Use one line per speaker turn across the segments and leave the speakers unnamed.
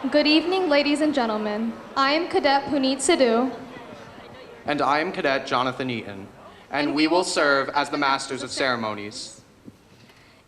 Good evening, ladies and gentlemen. I am Cadet Puneet Sidhu.
And I am Cadet Jonathan Eaton, and we will serve as the Masters of Ceremonies.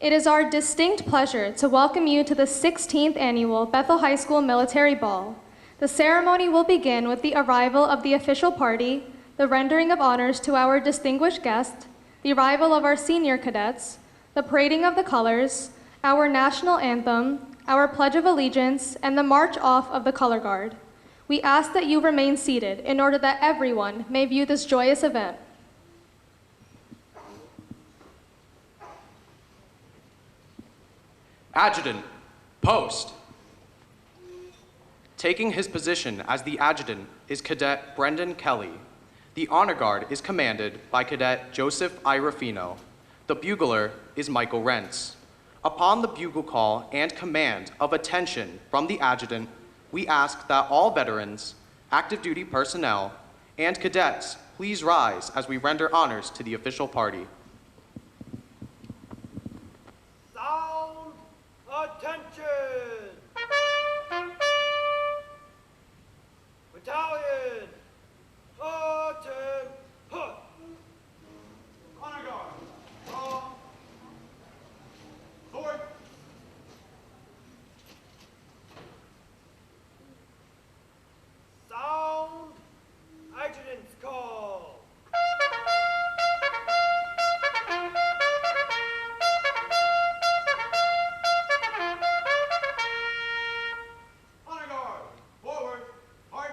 It is our distinct pleasure to welcome you to the 16th Annual Bethel High School Military Ball. The ceremony will begin with the arrival of the official party, the rendering of honors to our distinguished guest, the arrival of our senior cadets, the parading of the colors, our national anthem, our Pledge of Allegiance, and the march off of the color guard. We ask that you remain seated in order that everyone may view this joyous event.
Adjutant, post. Taking his position as the adjutant is Cadet Brendan Kelly. The honor guard is commanded by Cadet Joseph I. Ruffino. The bugler is Michael Rentz. Upon the bugle call and command of attention from the adjutant, we ask that all veterans, active duty personnel, and cadets please rise as we render honors to the official party.
Sound attention! Battalion, attack, put! Honor guard, draw, sword. Sound, adjutant's call. Honor guard, forward, march.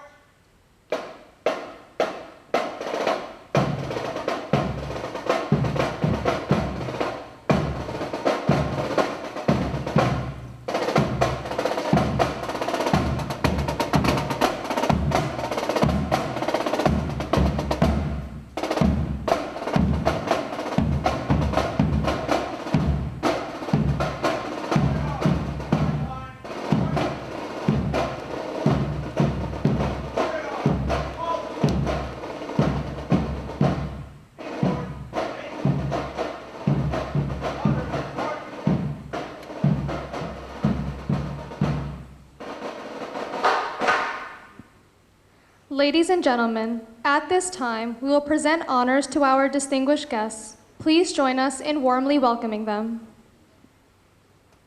Ladies and gentlemen, at this time, we will present honors to our distinguished guests. Please join us in warmly welcoming them.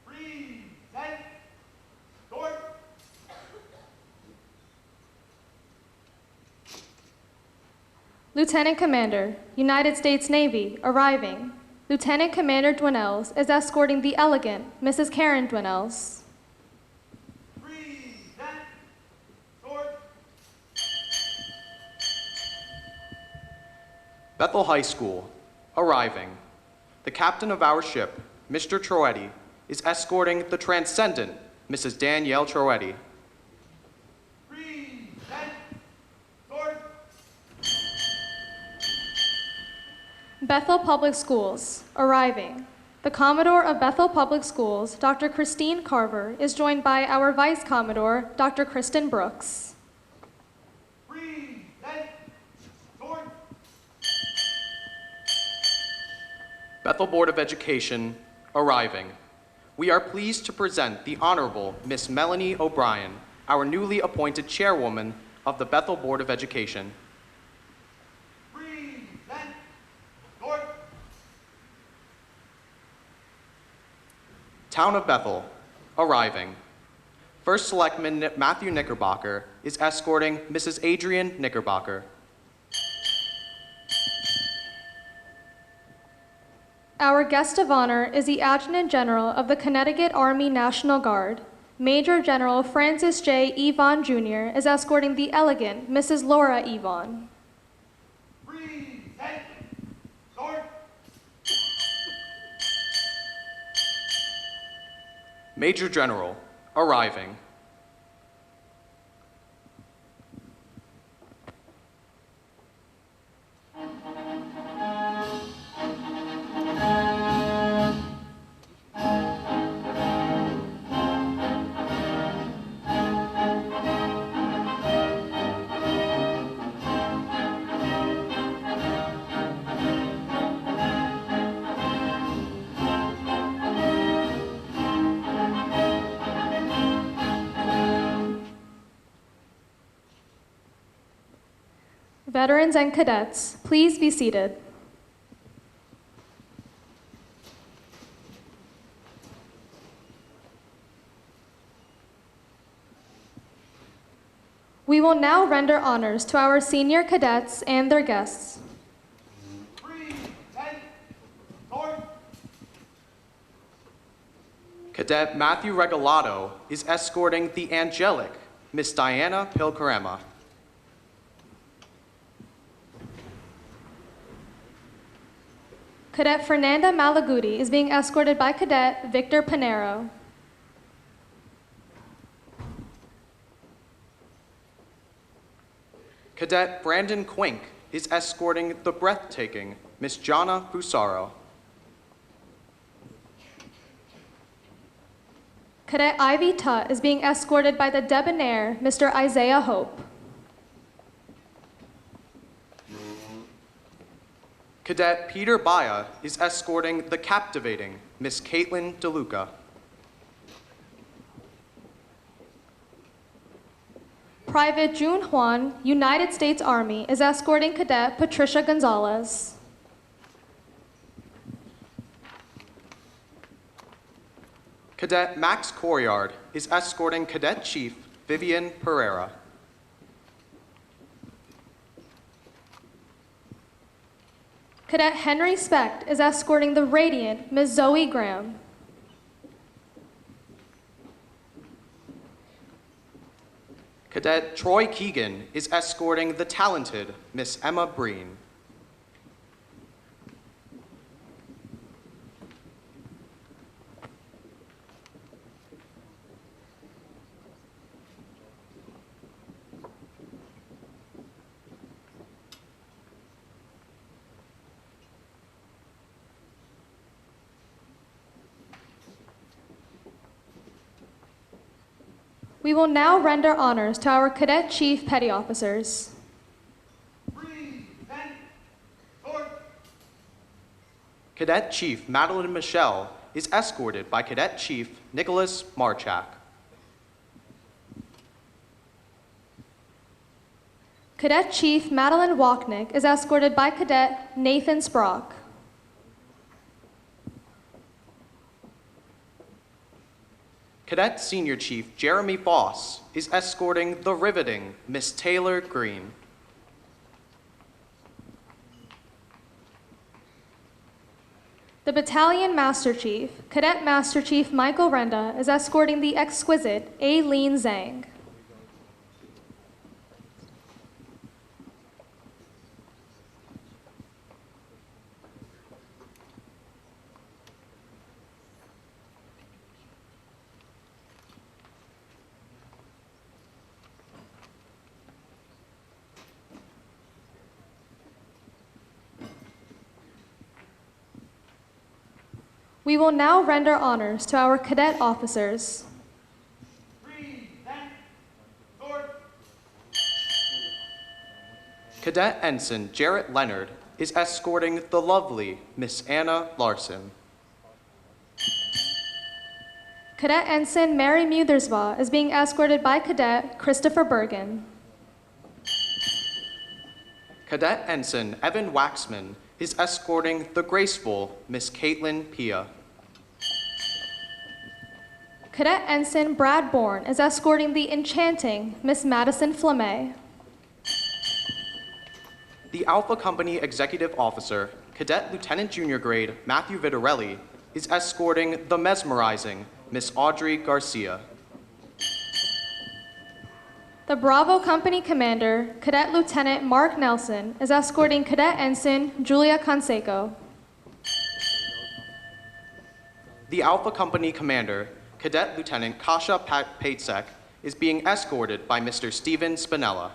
Present, sword.
Lieutenant Commander, United States Navy, arriving. Lieutenant Commander Dwinells is escorting the elegant Mrs. Karen Dwinells.
Bethel High School, arriving. The captain of our ship, Mr. Troetti, is escorting the transcendent Mrs. Danielle Troetti.
Bethel Public Schools, arriving. The Commodore of Bethel Public Schools, Dr. Christine Carver, is joined by our Vice Commodore, Dr. Kristen Brooks.
Present. Sword.
Bethel Board of Education, arriving. We are pleased to present the Honorable Miss Melanie O'Brien, our newly appointed Chairwoman of the Bethel Board of Education.
Present. Sword.
Town of Bethel, arriving. First Selectman Matthew Knickerbocker is escorting Mrs. Adrian Knickerbocker.
Our guest of honor is the Adjutant General of the Connecticut Army National Guard. Major General Francis J. Evon Jr. is escorting the elegant Mrs. Laura Evon.
Present. Sword.
Major General, arriving.
Veterans and cadets, please be seated. We will now render honors to our senior cadets and their guests.
Present. Sword.
Cadet Matthew Regalado is escorting the angelic Miss Diana Pilcarema.
Cadet Fernanda Malaguti is being escorted by Cadet Victor Panero.
Cadet Brandon Quink is escorting the breathtaking Miss Jana Fusaro.
Cadet Ivy Tutt is being escorted by the debonair Mr. Isaiah Hope.
Cadet Peter Baya is escorting the captivating Miss Caitlin DeLuca.
Private June Juan, United States Army, is escorting Cadet Patricia Gonzalez.
Cadet Max Coryard is escorting Cadet Chief Vivian Pereira.
Cadet Henry Specht is escorting the radiant Ms. Zoe Graham.
Cadet Troy Keegan is escorting the talented Miss Emma Breen.
We will now render honors to our Cadet Chief Petty Officers.
Present. Sword.
Cadet Chief Madeline Michelle is escorted by Cadet Chief Nicholas Marchak.
Cadet Chief Madeline Walknick is escorted by Cadet Nathan Sprock.
Cadet Senior Chief Jeremy Boss is escorting the riveting Miss Taylor Green.
The Battalion Master Chief, Cadet Master Chief Michael Renda, is escorting the exquisite Aileen Zhang. We will now render honors to our cadet officers.
Present. Sword.
Cadet Ensign Jarrett Leonard is escorting the lovely Miss Anna Larson.
Cadet Ensign Mary Muthersbaugh is being escorted by Cadet Christopher Bergen.
Cadet Ensign Evan Waxman is escorting the graceful Miss Caitlin Pia.
Cadet Ensign Brad Bourne is escorting the enchanting Miss Madison Flamet.
The Alpha Company Executive Officer, Cadet Lieutenant Junior Grade Matthew Vitarelli, is escorting the mesmerizing Miss Audrey Garcia.
The Bravo Company Commander, Cadet Lieutenant Mark Nelson, is escorting Cadet Ensign Julia Canseco.
The Alpha Company Commander, Cadet Lieutenant Kasha Patesek, is being escorted by Mr. Steven Spinella.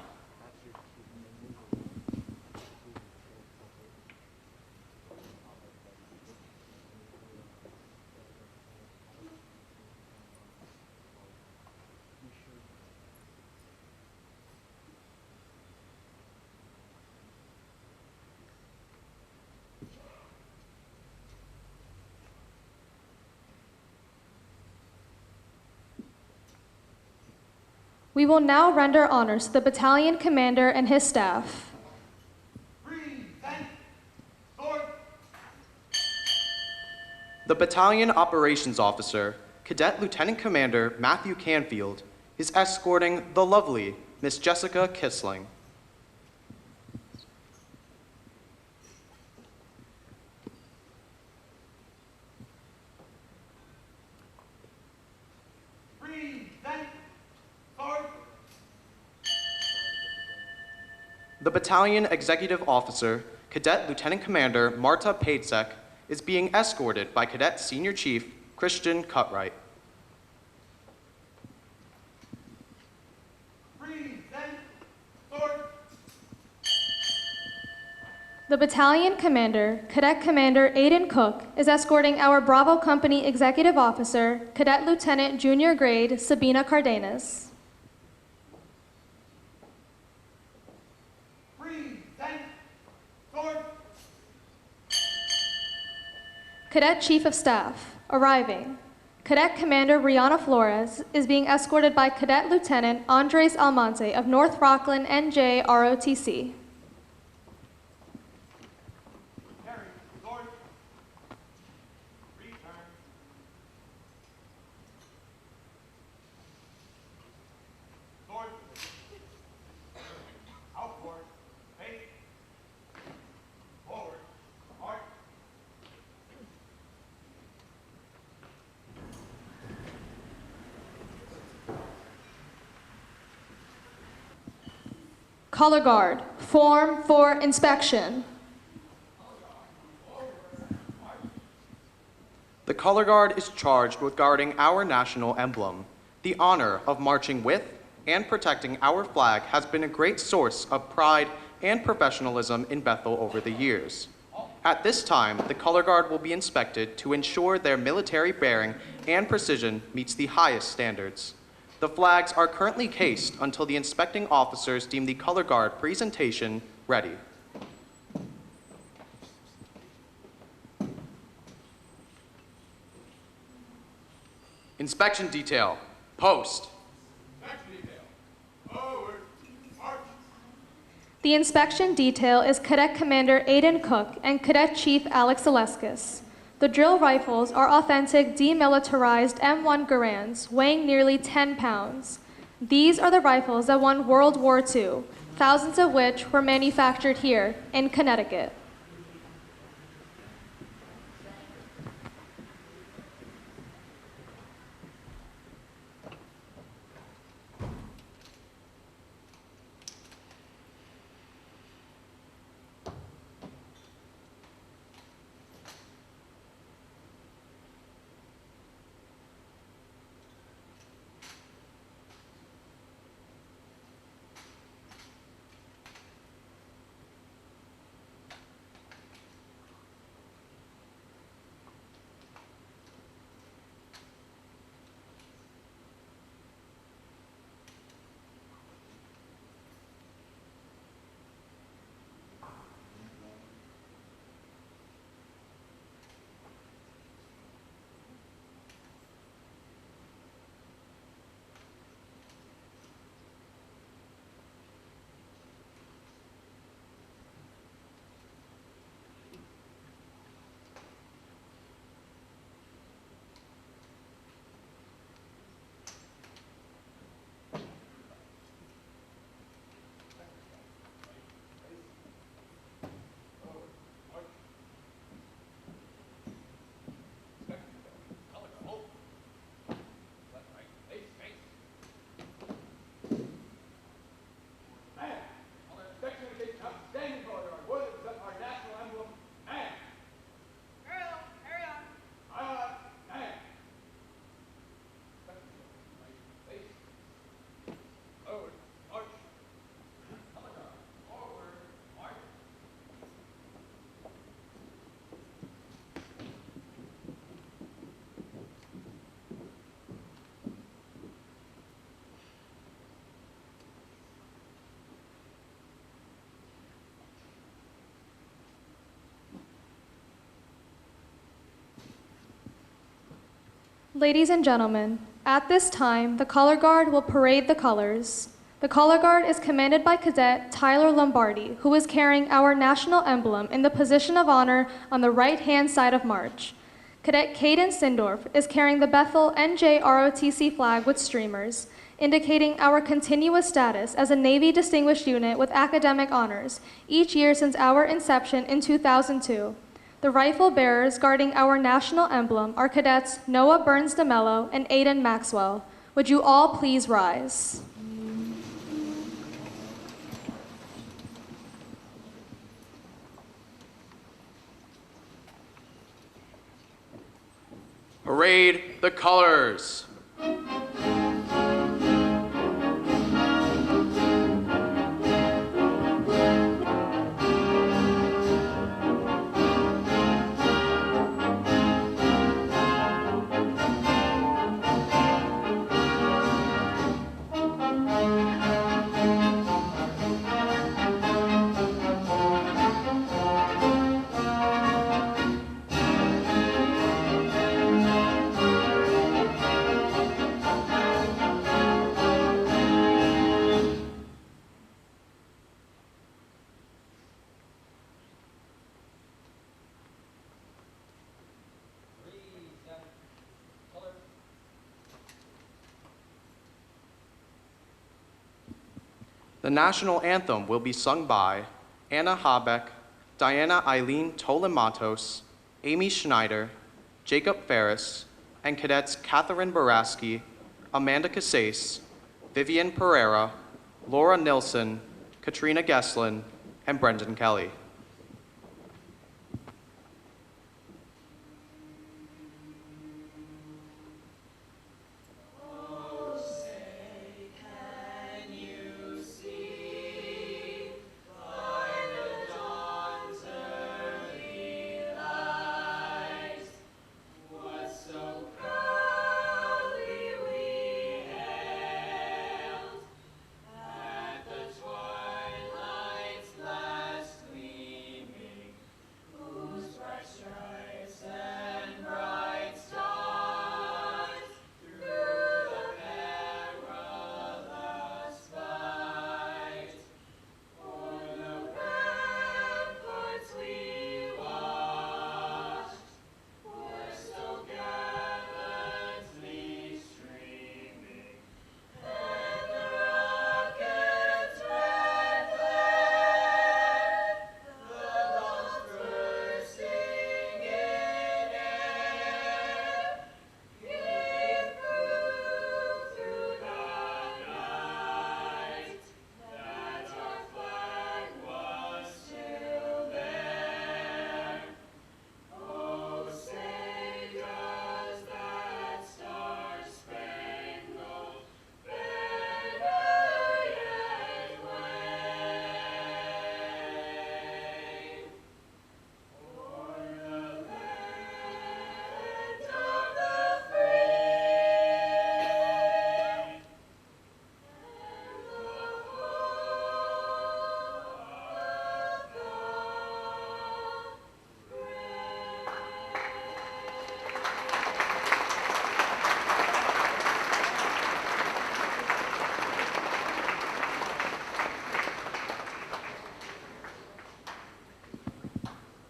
We will now render honors to the battalion commander and his staff.
Present. Sword.
The Battalion Operations Officer, Cadet Lieutenant Commander Matthew Canfield, is escorting the lovely Miss Jessica Kissling.
Present. Sword.
The Battalion Executive Officer, Cadet Lieutenant Commander Marta Patesek, is being escorted by Cadet Senior Chief Christian Cutright.
Present. Sword.
The battalion commander, Cadet Commander Aidan Cook, is escorting our Bravo Company Executive Officer, Cadet Lieutenant Junior Grade Sabina Cardenas.
Present. Sword.
Cadet Chief of Staff, arriving. Cadet Commander Rihanna Flores is being escorted by Cadet Lieutenant Andres Almonte of North Rockland NJROTC.
Carry. Sword. Return. Sword. Outward. Face. Forward. March.
Color Guard, form for inspection.
The Color Guard is charged with guarding our national emblem. The honor of marching with and protecting our flag has been a great source of pride and professionalism in Bethel over the years. At this time, the Color Guard will be inspected to ensure their military bearing and precision meets the highest standards. The flags are currently cased until the inspecting officers deem the Color Guard presentation ready. Inspection detail, post.
Inspection detail. Forward. March.
The inspection detail is Cadet Commander Aidan Cook and Cadet Chief Alex Aleskis. The drill rifles are authentic demilitarized M1 Garands weighing nearly 10 pounds. These are the rifles that won World War II, thousands of which were manufactured here in Connecticut. Ladies and gentlemen, at this time, the color guard will parade the colors. The color guard is commanded by Cadet Tyler Lombardi, who is carrying our national emblem in the position of honor on the right-hand side of march. Cadet Caden Sindorf is carrying the Bethel NJROTC flag with streamers, indicating our continuous status as a Navy Distinguished Unit with academic honors, each year since our inception in 2002. The rifle bearers guarding our national emblem are Cadets Noah Burns DeMello and Aiden Maxwell. Would you all please rise?
Parade the colors. The national anthem will be sung by Anna Habeck, Diana Eileen Tolematos, Amy Schneider, Jacob Ferris, and Cadets Catherine Baraski, Amanda Casase, Vivian Pereira, Laura Nilsson, Katrina Gesslin, and Brendan Kelly.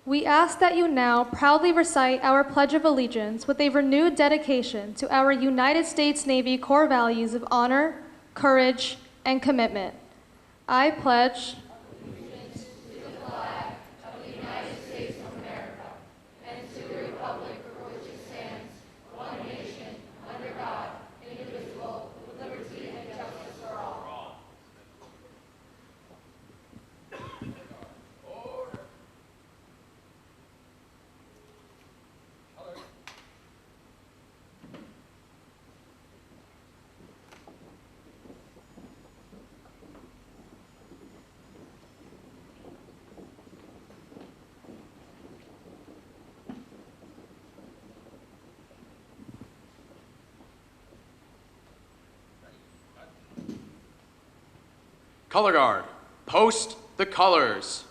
We ask that you now proudly recite our Pledge of Allegiance with a renewed dedication to our United States Navy core values of honor, courage, and commitment. I pledge
allegiance to the flag of the United States of America and to the republic for which it stands, one nation, under God, indivisible, with liberty and justice for all.
Color guard, post the colors.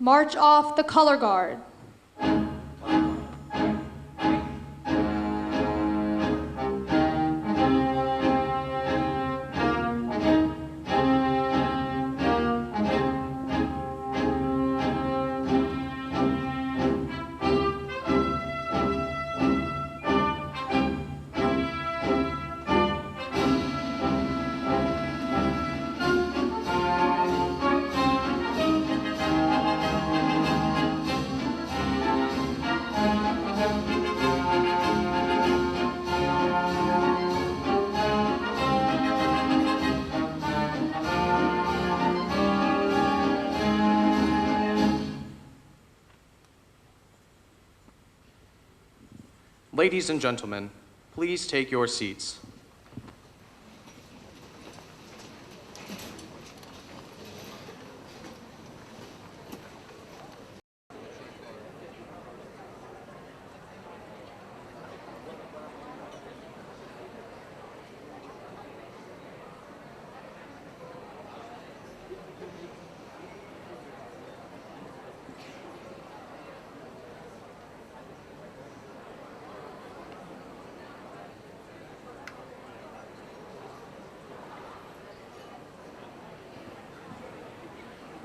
March off the color guard.
Ladies and gentlemen, please take your seats.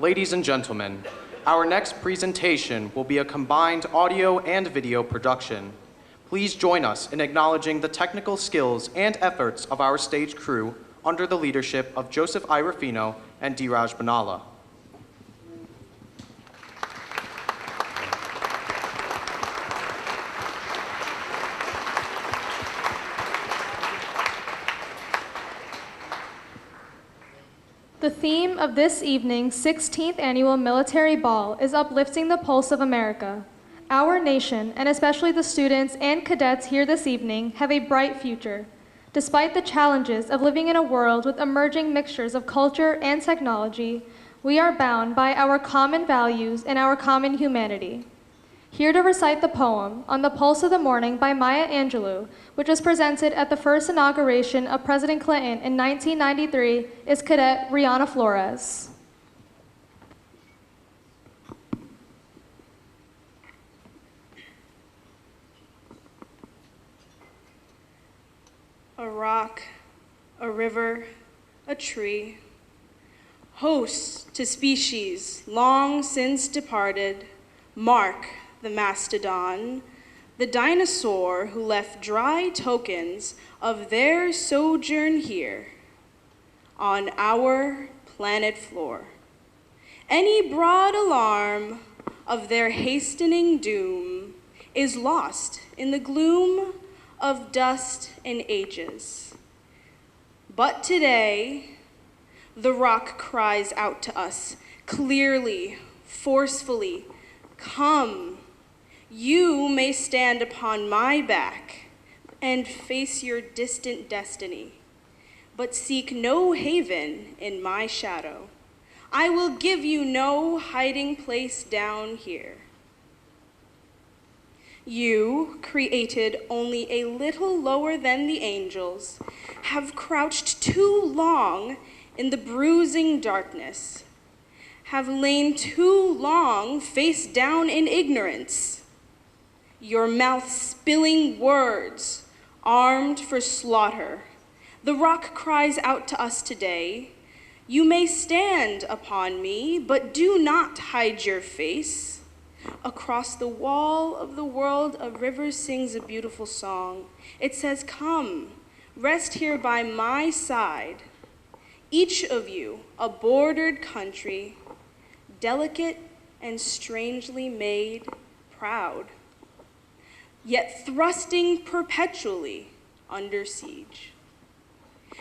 Ladies and gentlemen, our next presentation will be a combined audio and video production. Please join us in acknowledging the technical skills and efforts of our stage crew under the leadership of Joseph I. Rufino and Diraj Banala.
The theme of this evening's 16th Annual Military Ball is uplifting the pulse of America. Our nation, and especially the students and cadets here this evening, have a bright future. Despite the challenges of living in a world with emerging mixtures of culture and technology, we are bound by our common values and our common humanity. Here to recite the poem, On the Pulse of the Morning by Maya Angelou, which was presented at the first inauguration of President Clinton in 1993, is Cadet Rihanna Flores.
A rock, a river, a tree, hosts to species long since departed, mark the mastodon, the dinosaur who left dry tokens of their sojourn here on our planet floor. Any broad alarm of their hastening doom is lost in the gloom of dust and ages. But today, the rock cries out to us clearly, forcefully, come. You may stand upon my back and face your distant destiny, but seek no haven in my shadow. I will give you no hiding place down here. You, created only a little lower than the angels, have crouched too long in the bruising darkness, have lain too long face down in ignorance. Your mouth spilling words, armed for slaughter. The rock cries out to us today, you may stand upon me, but do not hide your face. Across the wall of the world, a river sings a beautiful song. It says, come, rest here by my side. Each of you, a bordered country, delicate and strangely made, proud, yet thrusting perpetually under siege.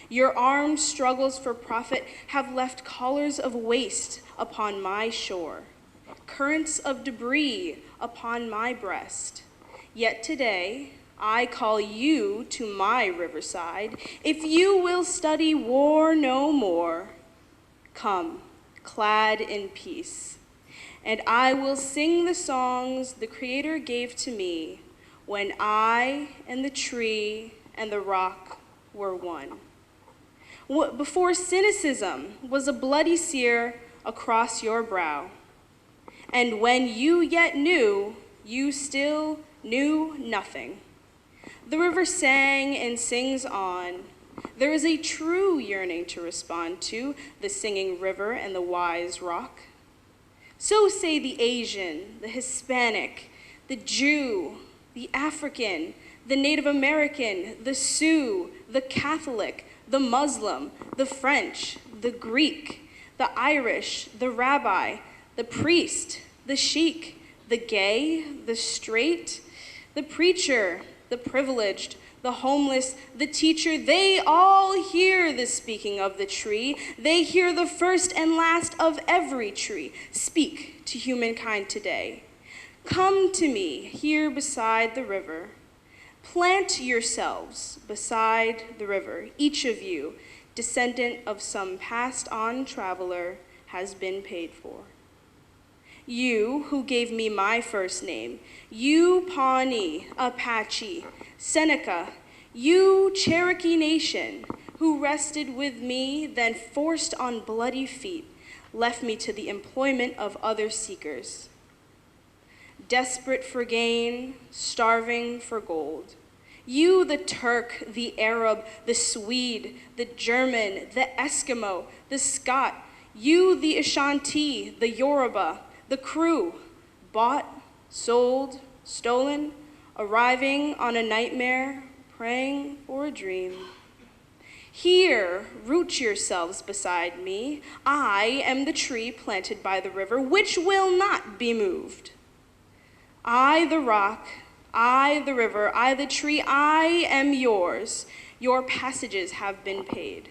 Your armed struggles for profit have left collars of waste upon my shore, currents of debris upon my breast. Yet today, I call you to my riverside. If you will study war no more, come, clad in peace, and I will sing the songs the Creator gave to me when I and the tree and the rock were one. Before cynicism was a bloody sear across your brow, And when you yet knew, you still knew nothing. The river sang and sings on. There is a true yearning to respond to the singing river and the wise rock. So say the Asian, the Hispanic, the Jew, the African, the Native American, the Sioux, the Catholic, the Muslim, the French, the Greek, the Irish, the rabbi, the priest, the sheik, the gay, the straight, the preacher, the privileged, the homeless, the teacher, they all hear the speaking of the tree. They hear the first and last of every tree speak to humankind today. Come to me here beside the river. Plant yourselves beside the river. Each of you, descendant of some passed on traveler, has been paid for. You who gave me my first name, you Pawnee, Apache, Seneca, you Cherokee Nation, who rested with me, then forced on bloody feet, left me to the employment of other seekers. Desperate for gain, starving for gold. You, the Turk, the Arab, the Swede, the German, the Eskimo, the Scot, you, the Ashanti, the Yoruba, the crew, bought, sold, stolen, arriving on a nightmare, praying for a dream. Here, root yourselves beside me. I am the tree planted by the river, which will not be moved. I, the rock, I, the river, I, the tree, I am yours. Your passages have been paid.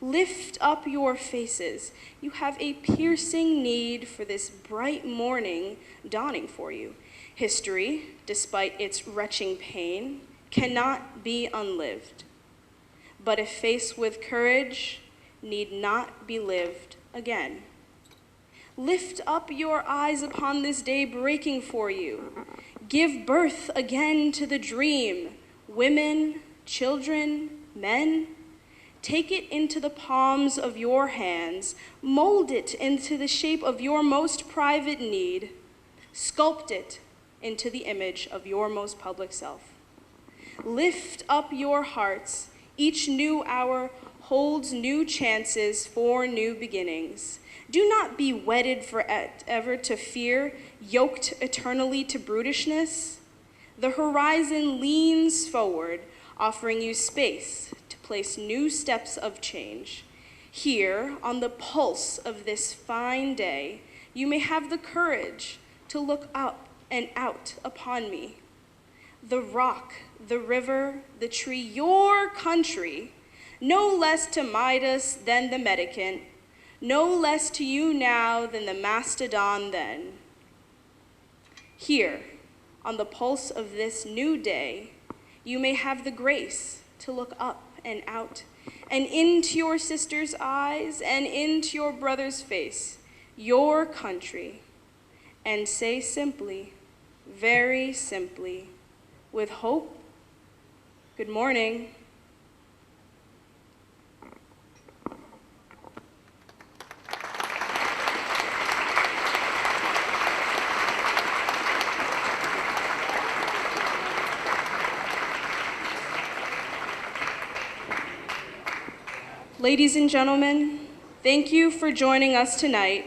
Lift up your faces. You have a piercing need for this bright morning dawning for you. History, despite its retching pain, cannot be unlived. But if faced with courage, need not be lived again. Lift up your eyes upon this day breaking for you. Give birth again to the dream. Women, children, men, take it into the palms of your hands. Mold it into the shape of your most private need. Sculpt it into the image of your most public self. Lift up your hearts. Each new hour holds new chances for new beginnings. Do not be wedded forever to fear, yoked eternally to brutishness. The horizon leans forward, offering you space to place new steps of change. Here, on the pulse of this fine day, you may have the courage to look up and out upon me. The rock, the river, the tree, your country, no less to Midas than the Medicant, no less to you now than the mastodon then. Here, on the pulse of this new day, you may have the grace to look up and out and into your sister's eyes and into your brother's face, your country, and say simply, very simply, with hope, good morning. Ladies and gentlemen, thank you for joining us tonight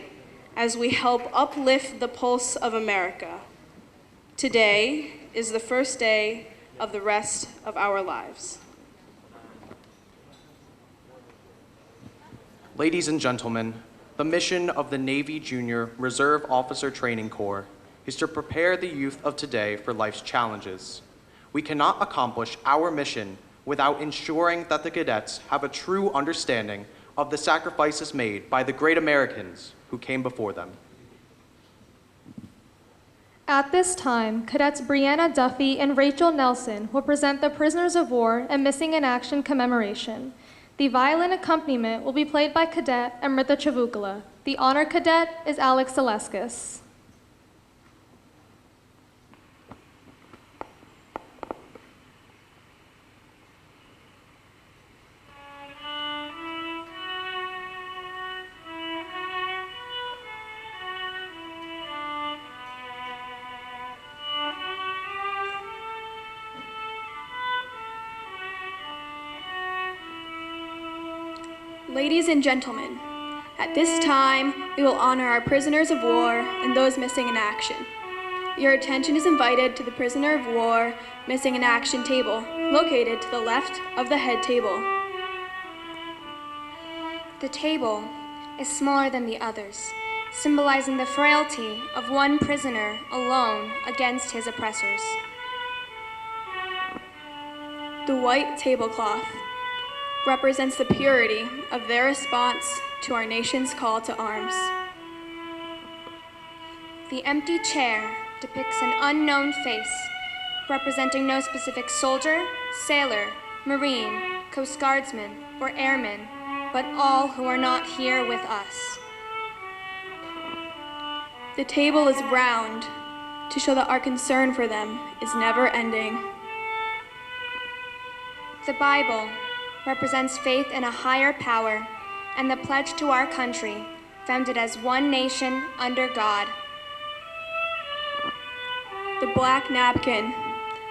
as we help uplift the pulse of America. Today is the first day of the rest of our lives.
Ladies and gentlemen, the mission of the Navy Junior Reserve Officer Training Corps is to prepare the youth of today for life's challenges. We cannot accomplish our mission without ensuring that the cadets have a true understanding of the sacrifices made by the great Americans who came before them.
At this time, Cadets Brianna Duffy and Rachel Nelson will present the Prisoners of War and Missing in Action commemoration. The violin accompaniment will be played by Cadet Amrita Chavukala. The honor cadet is Alex Zaleskis.
Ladies and gentlemen, at this time, we will honor our prisoners of war and those missing in action. Your attention is invited to the prisoner of war missing in action table, located to the left of the head table.
The table is smaller than the others, symbolizing the frailty of one prisoner alone against his oppressors.
The white tablecloth represents the purity of their response to our nation's call to arms.
The empty chair depicts an unknown face, representing no specific soldier, sailor, Marine, Coast Guardsman, or airman, but all who are not here with us.
The table is round to show that our concern for them is never ending.
The Bible represents faith in a higher power and the pledge to our country, founded as one nation under God.
The black napkin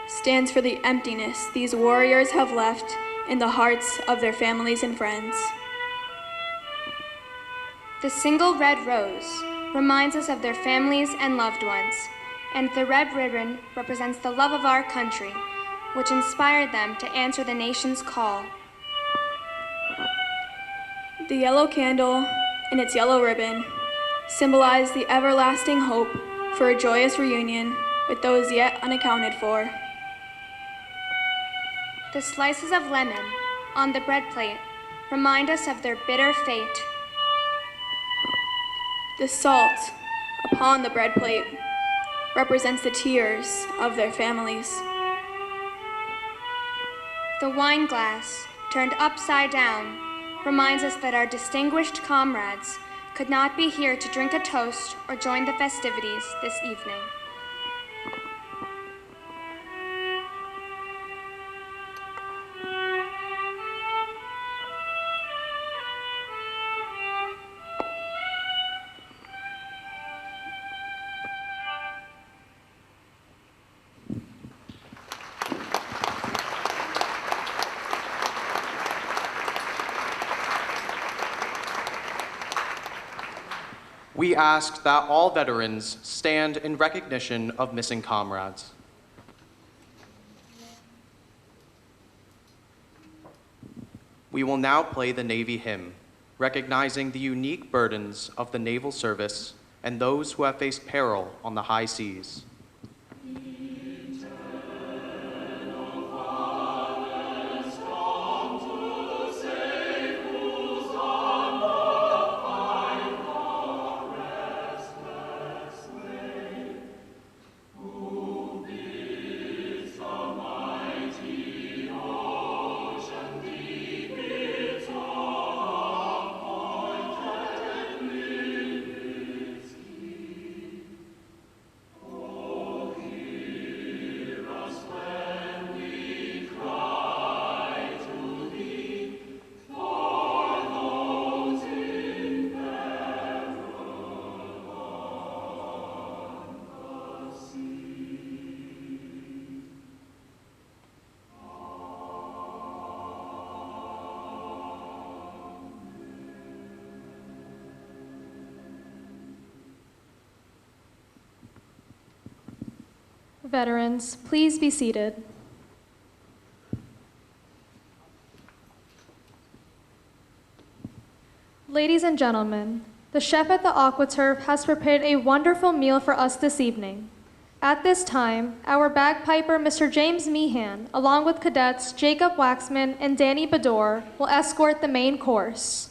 stands for the emptiness these warriors have left in the hearts of their families and friends.
The single red rose reminds us of their families and loved ones, and the red ribbon represents the love of our country, which inspired them to answer the nation's call.
The yellow candle and its yellow ribbon symbolize the everlasting hope for a joyous reunion with those yet unaccounted for.
The slices of lemon on the bread plate remind us of their bitter fate.
The salt upon the bread plate represents the tears of their families.
The wine glass, turned upside down, reminds us that our distinguished comrades could not be here to drink a toast or join the festivities this evening.
We ask that all veterans stand in recognition of missing comrades. We will now play the Navy hymn, recognizing the unique burdens of the naval service and those who have faced peril on the high seas.
Veterans, please be seated. Ladies and gentlemen, the chef at the AquaTurf has prepared a wonderful meal for us this evening. At this time, our bagpiper, Mr. James Meehan, along with cadets Jacob Waxman and Danny Bador, will escort the main course.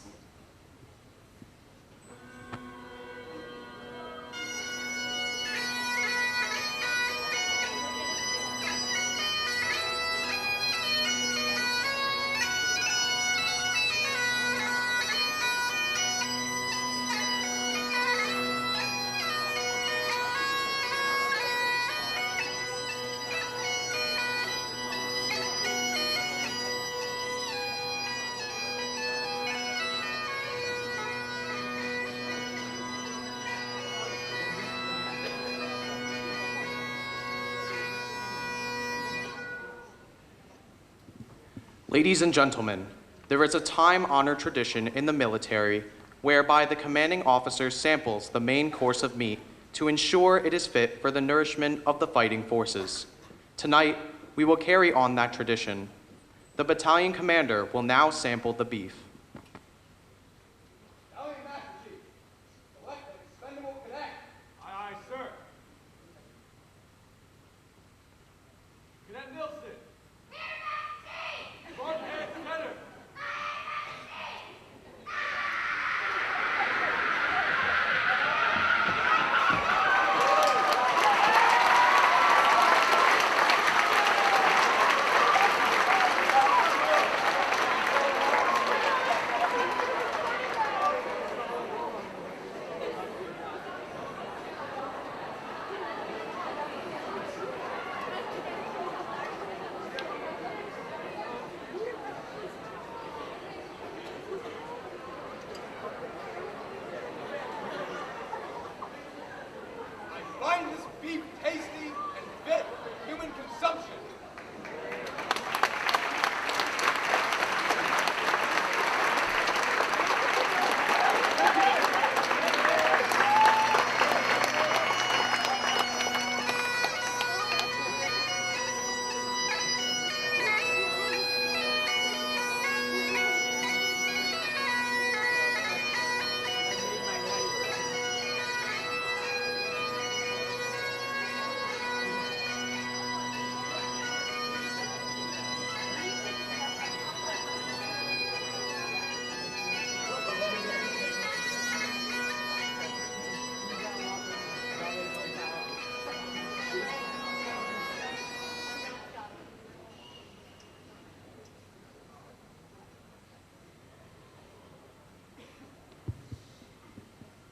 Ladies and gentlemen, There is a time-honored tradition in the military whereby the commanding officer samples the main course of meat to ensure it is fit for the nourishment of the fighting forces. Tonight, we will carry on that tradition. The battalion commander will now sample the beef.
Battalion Master Chief, select an expendable cadet. Aye, aye, sir. Cadet Nilsson. Broadhead center. I find this beef tasty and fit for human consumption.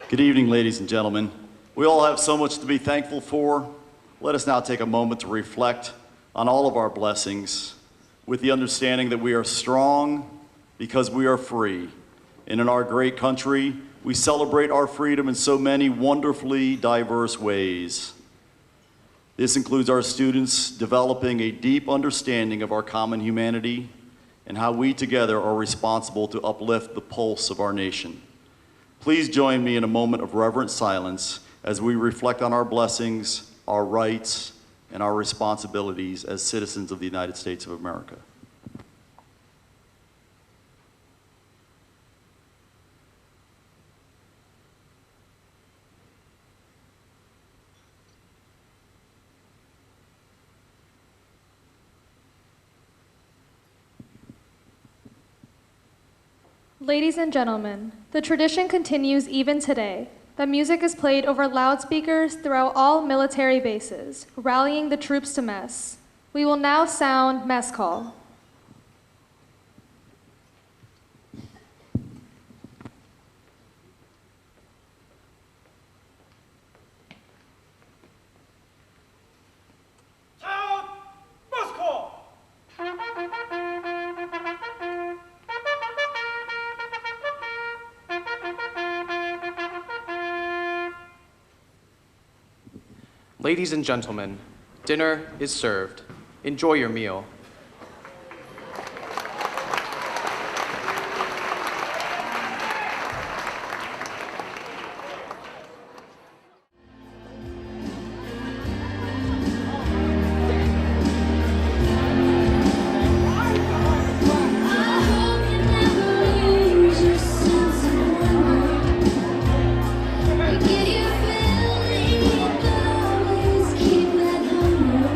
Good evening, ladies and gentlemen. We all have so much to be thankful for. Let us now take a moment to reflect on all of our blessings with the understanding that we are strong because we are free. And in our great country, we celebrate our freedom in so many wonderfully diverse ways. This includes our students developing a deep understanding of our common humanity and how we together are responsible to uplift the pulse of our nation. Please join me in a moment of reverent silence as we reflect on our blessings, our rights, and our responsibilities as citizens of the United States of America.
Ladies and gentlemen, the tradition continues even today. The music is played over loudspeakers throughout all military bases, rallying the troops to mess. We will now sound mess call.
Sound must call.
Ladies and gentlemen, dinner is served. Enjoy your meal.
Keep that hunger.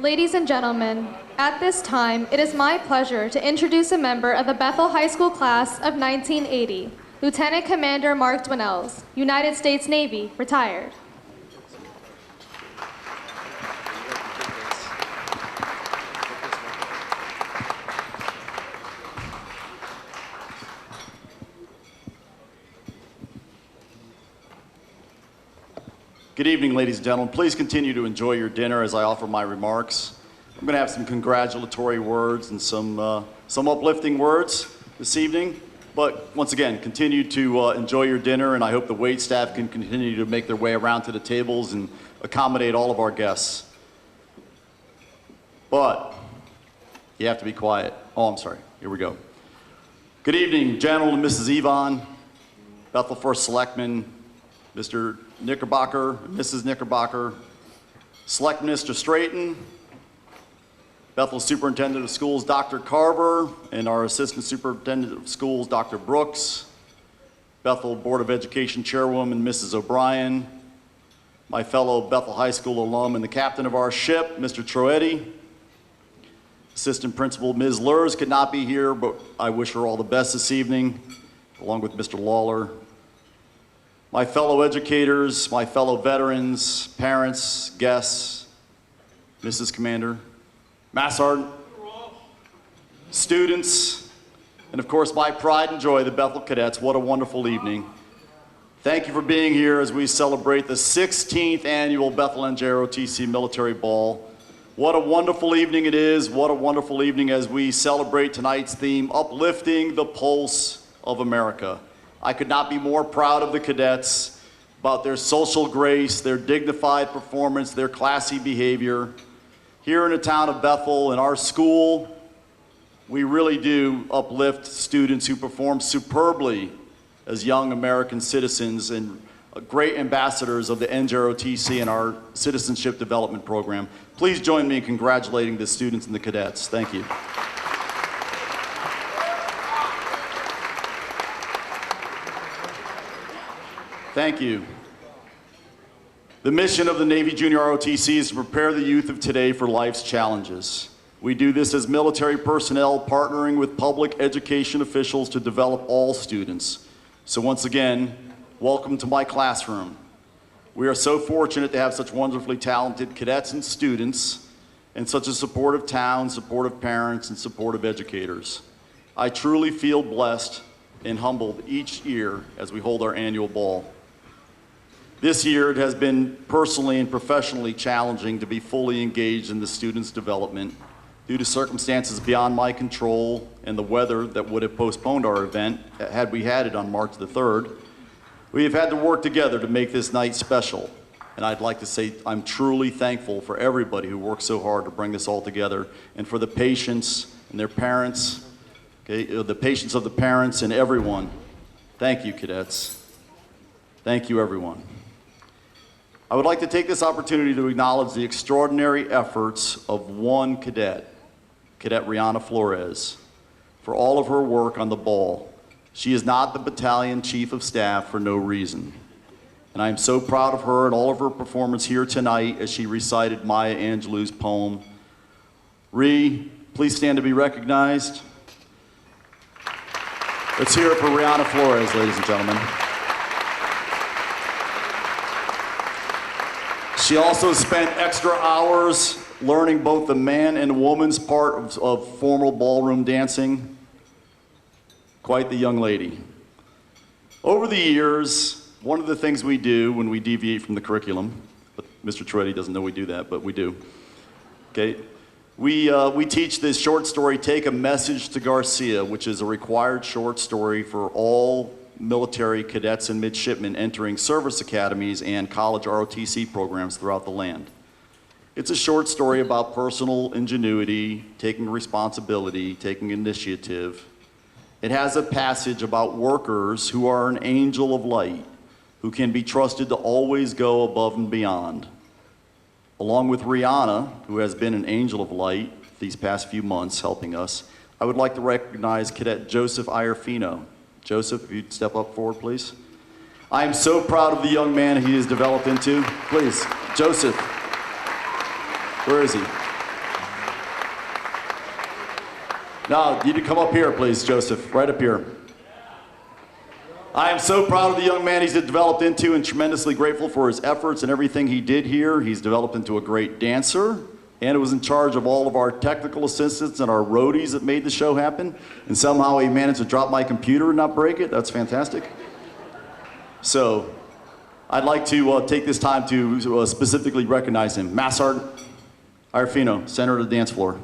Ladies and gentlemen, at this time, it is my pleasure to introduce a member of the Bethel High School class of 1980, Lieutenant Commander Mark Dwinells, United States Navy, retired.
Good evening, ladies and gentlemen. Please continue to enjoy your dinner as I offer my remarks. I'm going to have some congratulatory words and some uplifting words this evening. But once again, continue to enjoy your dinner, and I hope the wait staff can continue to make their way around to the tables and accommodate all of our guests. But you have to be quiet. Oh, I'm sorry. Here we go. Good evening, General and Mrs. Yvonne, Bethel First Selectman, Mr. Knickerbocker, Mrs. Knickerbocker, Select Minister Straighton, Bethel Superintendent of Schools, Dr. Carver, and our Assistant Superintendent of Schools, Dr. Brooks, Bethel Board of Education Chairwoman, Mrs. O'Brien, my fellow Bethel High School alum and the captain of our ship, Mr. Troetti, Assistant Principal Ms. Lurs could not be here, but I wish her all the best this evening, along with Mr. Lawler. My fellow educators, my fellow veterans, parents, guests, Mrs. Commander, Mass Sergeant, students, and of course my pride and joy, the Bethel Cadets. What a wonderful evening. Thank you for being here as we celebrate the 16th annual Bethel NJROTC Military Ball. What a wonderful evening it is. What a wonderful evening as we celebrate tonight's theme, Uplifting the Pulse of America. I could not be more proud of the cadets about their social grace, their dignified performance, their classy behavior. Here in the town of Bethel, in our school, we really do uplift students who perform superbly as young American citizens and great ambassadors of the NJROTC and our Citizenship Development Program. Please join me in congratulating the students and the cadets. Thank you. Thank you. The mission of the Navy Junior ROTC is to prepare the youth of today for life's challenges. We do this as military personnel partnering with public education officials to develop all students. So once again, welcome to my classroom. We are so fortunate to have such wonderfully talented cadets and students, and such a supportive town, supportive parents, and supportive educators. I truly feel blessed and humbled each year as we hold our annual ball. This year, it has been personally and professionally challenging to be fully engaged in the students' development due to circumstances beyond my control and the weather that would have postponed our event had we had it on March the 3rd. We have had to work together to make this night special, and I'd like to say I'm truly thankful for everybody who worked so hard to bring this all together, and for the patients and their parents, okay, the patience of the parents and everyone. Thank you, cadets. Thank you, everyone. I would like to take this opportunity to acknowledge the extraordinary efforts of one cadet, Cadet Rihanna Flores, for all of her work on the ball. She is not the battalion chief of staff for no reason. And I am so proud of her and all of her performance here tonight as she recited Maya Angelou's poem. Ree, please stand to be recognized. Let's hear it for Rihanna Flores, ladies and gentlemen. She also spent extra hours learning both the man and woman's part of formal ballroom dancing. Quite the young lady. Over the years, one of the things we do when we deviate from the curriculum, but Mr. Troetti doesn't know we do that, but we do. Okay, we teach this short story, Take a Message to Garcia, which is a required short story for all military cadets and midshipmen entering service academies and college ROTC programs throughout the land. It's a short story about personal ingenuity, taking responsibility, taking initiative. It has a passage about workers who are an angel of light, who can be trusted to always go above and beyond. Along with Rihanna, who has been an angel of light these past few months helping us, I would like to recognize Cadet Joseph Iarfino. Joseph, if you'd step up forward, please. I am so proud of the young man he has developed into. Please, Joseph. Where is he? Now, you need to come up here, please, Joseph, right up here. I am so proud of the young man he's developed into and tremendously grateful for his efforts and everything he did here. He's developed into a great dancer and was in charge of all of our technical assistants and our roadies that made the show happen. And somehow he managed to drop my computer and not break it. That's fantastic. So I'd like to take this time to specifically recognize him. Mass Sergeant Iarfino, center of the dance floor.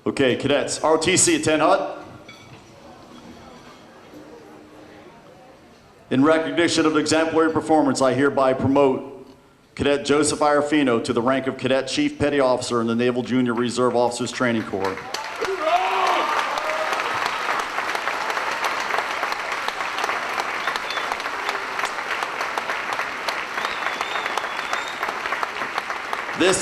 Okay, cadets, ROTC, attend HUD. In recognition of exemplary performance, I hereby promote Cadet Joseph Iarfino to the rank of Cadet Chief Petty Officer in the Naval Junior Reserve Officers Training Corps. This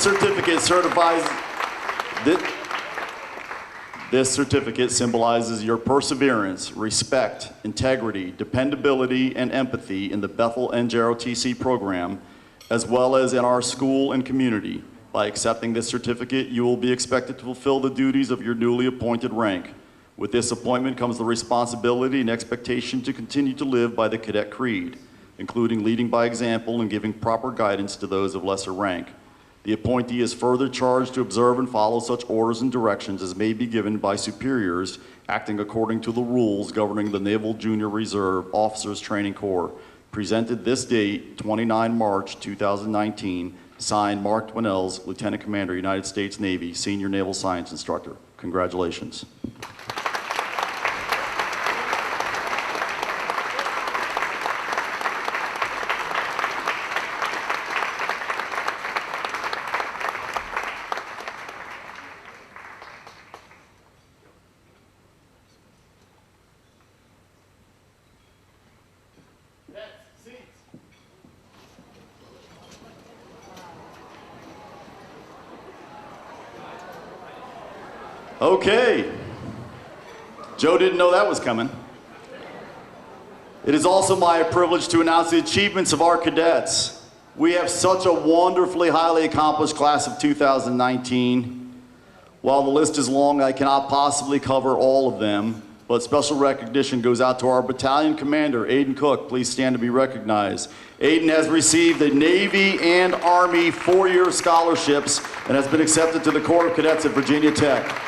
certificate symbolizes your perseverance, respect, integrity, dependability, and empathy in the Bethel NJROTC program, as well as in our school and community. By accepting this certificate, you will be expected to fulfill the duties of your newly appointed rank. With this appointment comes the responsibility and expectation to continue to live by the cadet creed, including leading by example and giving proper guidance to those of lesser rank. The appointee is further charged to observe and follow such orders and directions as may be given by superiors acting according to the rules governing the Naval Junior Reserve Officers Training Corps. Presented this date, 29 March 2019, signed Mark Dwinells, Lieutenant Commander, United States Navy, Senior Naval Science Instructor. Congratulations. Okay. Joe didn't know that was coming. It is also my privilege to announce the achievements of our cadets. We have such a wonderfully highly accomplished class of 2019. While the list is long, I cannot possibly cover all of them, but special recognition goes out to our battalion commander, Aiden Cook. Please stand to be recognized. Aiden has received the Navy and Army four-year scholarships and has been accepted to the Corps of Cadets at Virginia Tech.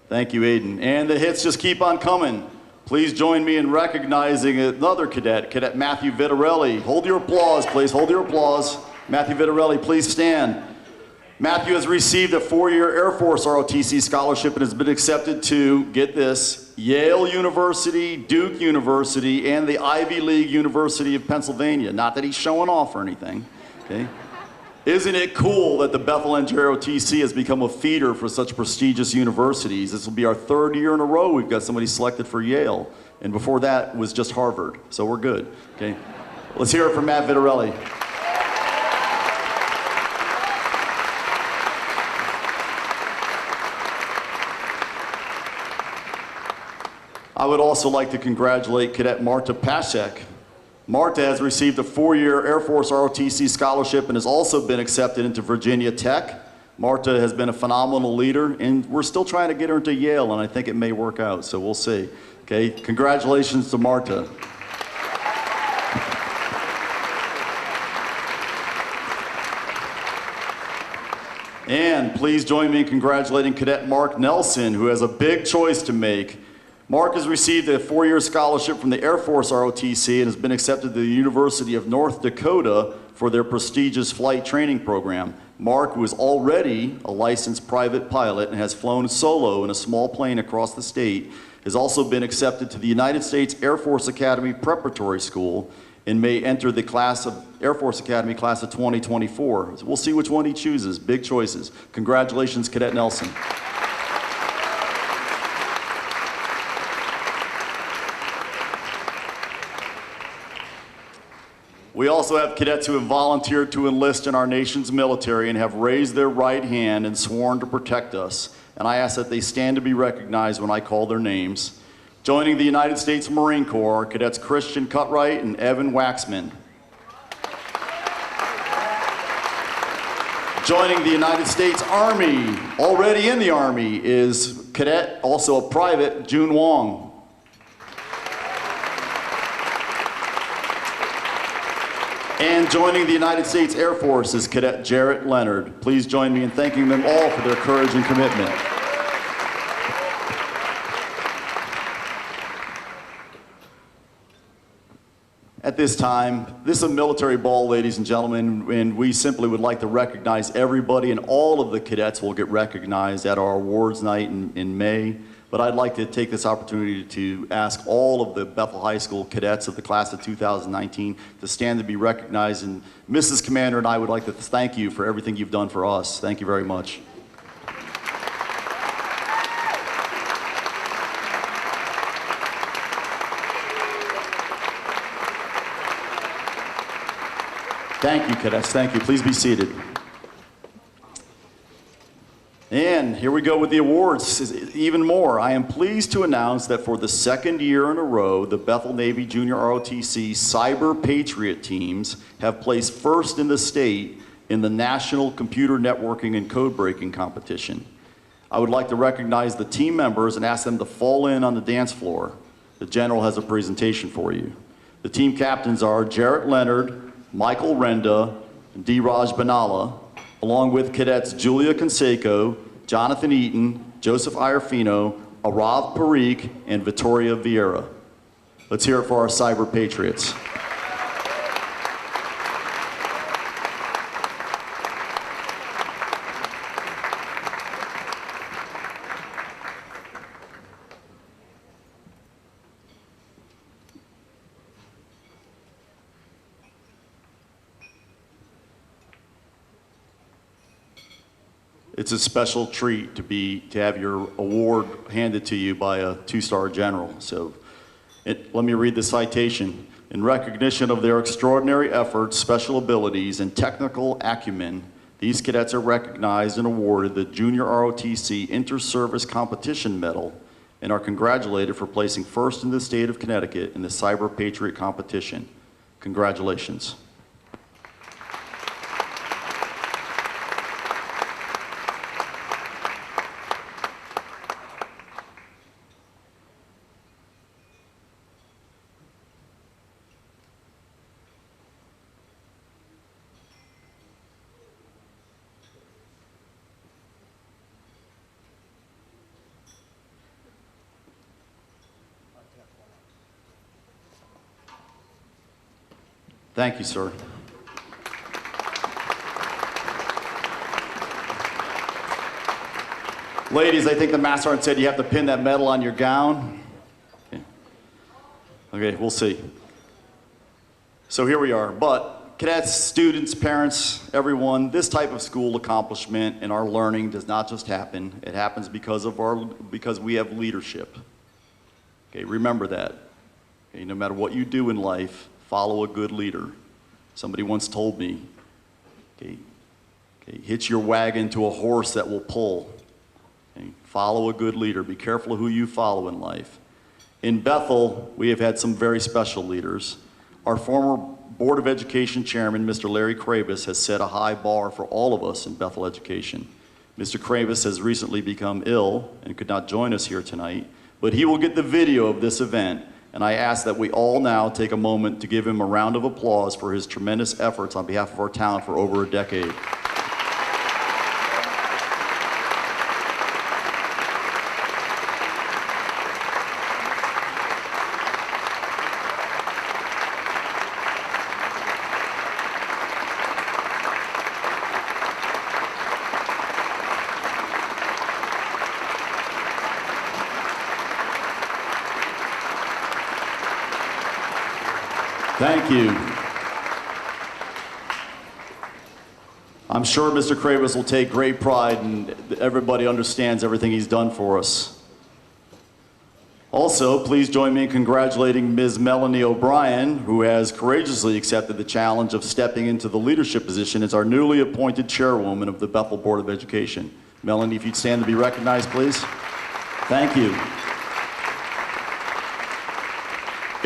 Thank you, Aiden. And the hits just keep on coming. Please join me in recognizing another cadet, Cadet Matthew Vitarelli. Hold your applause, please. Hold your applause. Matthew Vitarelli, please stand. Matthew has received a four-year Air Force ROTC scholarship and has been accepted to, get this, Yale University, Duke University, and the Ivy League University of Pennsylvania. Not that he's showing off or anything, okay? Isn't it cool that the Bethel NJROTC has become a feeder for such prestigious universities? This will be our third year in a row we've got somebody selected for Yale. And before that was just Harvard, so we're good, okay? Let's hear it from Matt Vitarelli. I would also like to congratulate Cadet Marta Pashek. Marta has received a 4-year Air Force ROTC scholarship and has also been accepted into Virginia Tech. Marta has been a phenomenal leader, and we're still trying to get her into Yale, and I think it may work out, so we'll see. Okay, congratulations to Marta. And please join me in congratulating Cadet Mark Nelson, who has a big choice to make. Mark has received a 4-year scholarship from the Air Force ROTC and has been accepted to the University of North Dakota for their prestigious flight training program. Mark, who is already a licensed private pilot and has flown solo in a small plane across the state, has also been accepted to the United States Air Force Academy Preparatory School and may enter the Air Force Academy class of 2024. So we'll see which one he chooses. Big choices. Congratulations, Cadet Nelson. We also have cadets who have volunteered to enlist in our nation's military and have raised their right hand and sworn to protect us. And I ask that they stand to be recognized when I call their names. Joining the United States Marine Corps are Cadets Christian Cutright and Evan Waxman. Joining the United States Army, already in the Army, is Cadet, also a private, June Wong. And joining the United States Air Force is Cadet Jarrett Leonard. Please join me in thanking them all for their courage and commitment. At this time, this is a military ball, ladies and gentlemen, and we simply would like to recognize everybody, and all of the cadets will get recognized at our awards night in May. But I'd like to take this opportunity to ask all of the Bethel High School cadets of the class of 2019 to stand to be recognized. And Mrs. Commander and I would like to thank you for everything you've done for us. Thank you very much. Thank you, cadets. Thank you. Please be seated. And here we go with the awards. Even more, I am pleased to announce that for the second year in a row, the Bethel Navy Junior ROTC CyberPatriot teams have placed first in the state in the National Computer Networking and Code Breaking Competition. I would like to recognize the team members and ask them to fall in on the dance floor. The General has a presentation for you. The team captains are Jarrett Leonard, Michael Renda, and D-Raj Banala, along with cadets Julia Canseco, Jonathan Eaton, Joseph Iarfino, Arav Parikh, and Vittoria Vieira. Let's hear it for our Cyber Patriots. It's a special treat to have your award handed to you by a 2-star general. So let me read the citation. In recognition of their extraordinary efforts, special abilities, and technical acumen, these cadets are recognized and awarded the Junior ROTC Inter-Service Competition Medal and are congratulated for placing first in the state of Connecticut in the Cyber Patriot competition. Congratulations. Thank you, sir. Ladies, I think the Master Sergeant said you have to pin that medal on your gown. Okay, we'll see. So here we are. But cadets, students, parents, everyone, this type of school accomplishment and our learning does not just happen. It happens because we have leadership. Okay, remember that. Okay, no matter what you do in life, follow a good leader. Somebody once told me, hitch your wagon to a horse that will pull. Okay, follow a good leader. Be careful of who you follow in life. In Bethel, we have had some very special leaders. Our former Board of Education Chairman, Mr. Larry Kravis, has set a high bar for all of us in Bethel education. Mr. Kravis has recently become ill and could not join us here tonight, but he will get the video of this event, and I ask that we all now take a moment to give him a round of applause for his tremendous efforts on behalf of our town for over a decade. Thank you. I'm sure Mr. Kravis will take great pride, and everybody understands everything he's done for us. Also, please join me in congratulating Ms. Melanie O'Brien, who has courageously accepted the challenge of stepping into the leadership position as our newly appointed chairwoman of the Bethel Board of Education. Melanie, if you'd stand to be recognized, please. Thank you.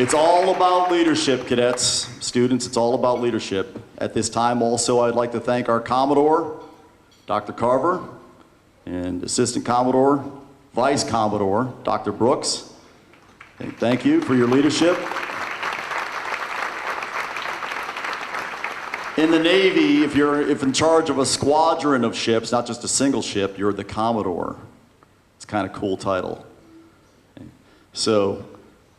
It's all about leadership, cadets, students, it's all about leadership. At this time also, I'd like to thank our Commodore, Dr. Carver, and Assistant Commodore, Vice Commodore, Dr. Brooks. Thank you for your leadership. In the Navy, if you're in charge of a squadron of ships, not just a single ship, you're the Commodore. It's kind of a cool title. So,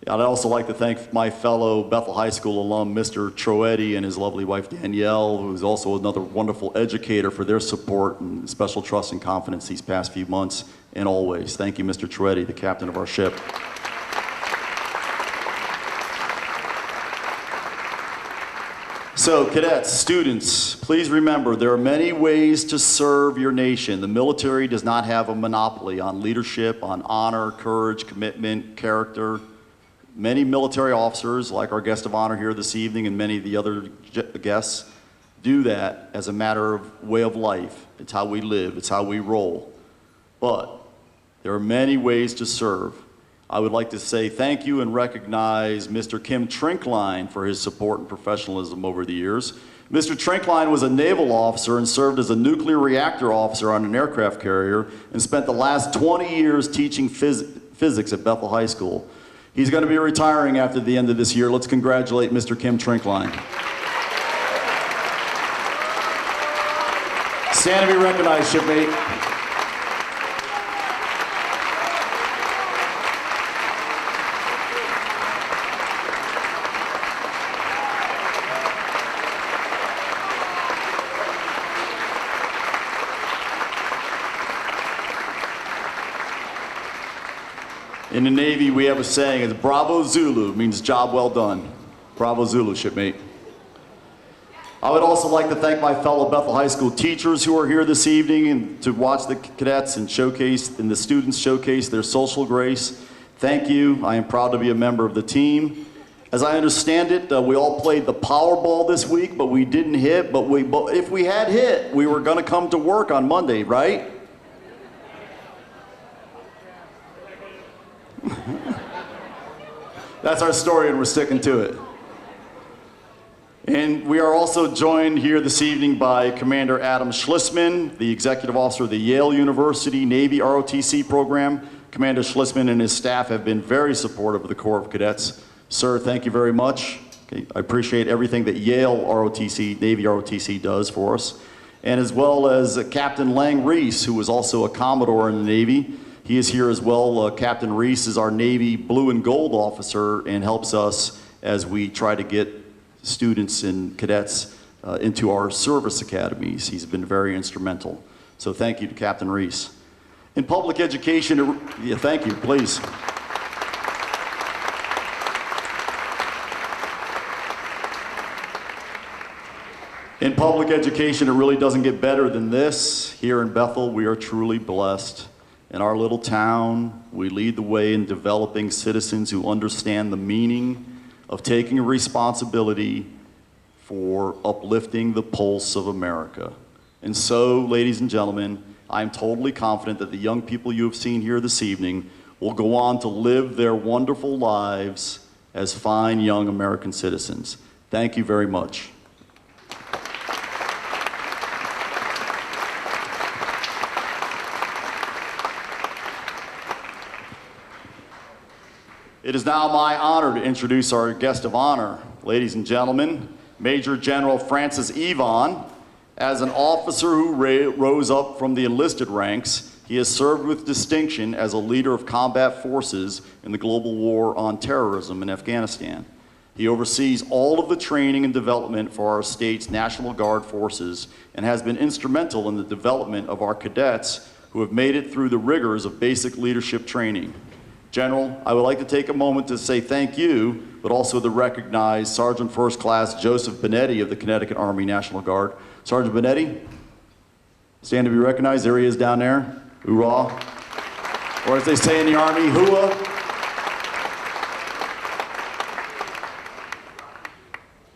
I'd also like to thank my fellow Bethel High School alum, Mr. Troetti, and his lovely wife, Danielle, who's also another wonderful educator, for their support and special trust and confidence these past few months and always. Thank you, Mr. Troetti, the captain of our ship. So, cadets, students, please remember there are many ways to serve your nation. The military does not have a monopoly on leadership, on honor, courage, commitment, character. Many military officers, like our guest of honor here this evening and many of the other guests, do that as a matter of way of life. It's how we live, it's how we roll. But there are many ways to serve. I would like to say thank you and recognize Mr. Kim Trinkline for his support and professionalism over the years. Mr. Trinkline was a naval officer and served as a nuclear reactor officer on an aircraft carrier and spent the last 20 years teaching physics at Bethel High School. He's going to be retiring after the end of this year. Let's congratulate Mr. Kim Trinkline. Stand to be recognized, shipmate. In the Navy, we have a saying, it's Bravo Zulu, means job well done. Bravo Zulu, shipmate. I would also like to thank my fellow Bethel High School teachers who are here this evening and to watch the cadets and the students showcase their social grace. Thank you. I am proud to be a member of the team. As I understand it, we all played the Powerball this week, but we didn't hit. But if we had hit, we were going to come to work on Monday, right? That's our story, and we're sticking to it. And we are also joined here this evening by Commander Adam Schlissman, the Executive Officer of the Yale University Navy ROTC program. Commander Schlissman and his staff have been very supportive of the Corps of Cadets. Sir, thank you very much. Okay, I appreciate everything that Yale ROTC, Navy ROTC does for us. And as well as Captain Lang Reese, who is also a Commodore in the Navy. He is here as well. Captain Reese is our Navy Blue and Gold officer and helps us as we try to get students and cadets into our service academies. He's been very instrumental. So thank you to Captain Reese. In public education, yeah, thank you, please. In public education, it really doesn't get better than this. Here in Bethel, we are truly blessed. In our little town, we lead the way in developing citizens who understand the meaning of taking a responsibility for uplifting the pulse of America. And so, ladies and gentlemen, I'm totally confident that the young people you have seen here this evening will go on to live their wonderful lives as fine young American citizens. Thank you very much. It is now my honor to introduce our guest of honor. Ladies and gentlemen, Major General Francis Yvonne. As an officer who rose up from the enlisted ranks, he has served with distinction as a leader of combat forces in the global war on terrorism in Afghanistan. He oversees all of the training and development for our state's National Guard forces and has been instrumental in the development of our cadets who have made it through the rigors of basic leadership training. General, I would like to take a moment to say thank you, but also to recognize Sergeant First Class Joseph Benetti of the Connecticut Army National Guard. Sergeant Benetti, stand to be recognized. There he is down there. Hoorah. Or as they say in the Army, hooah.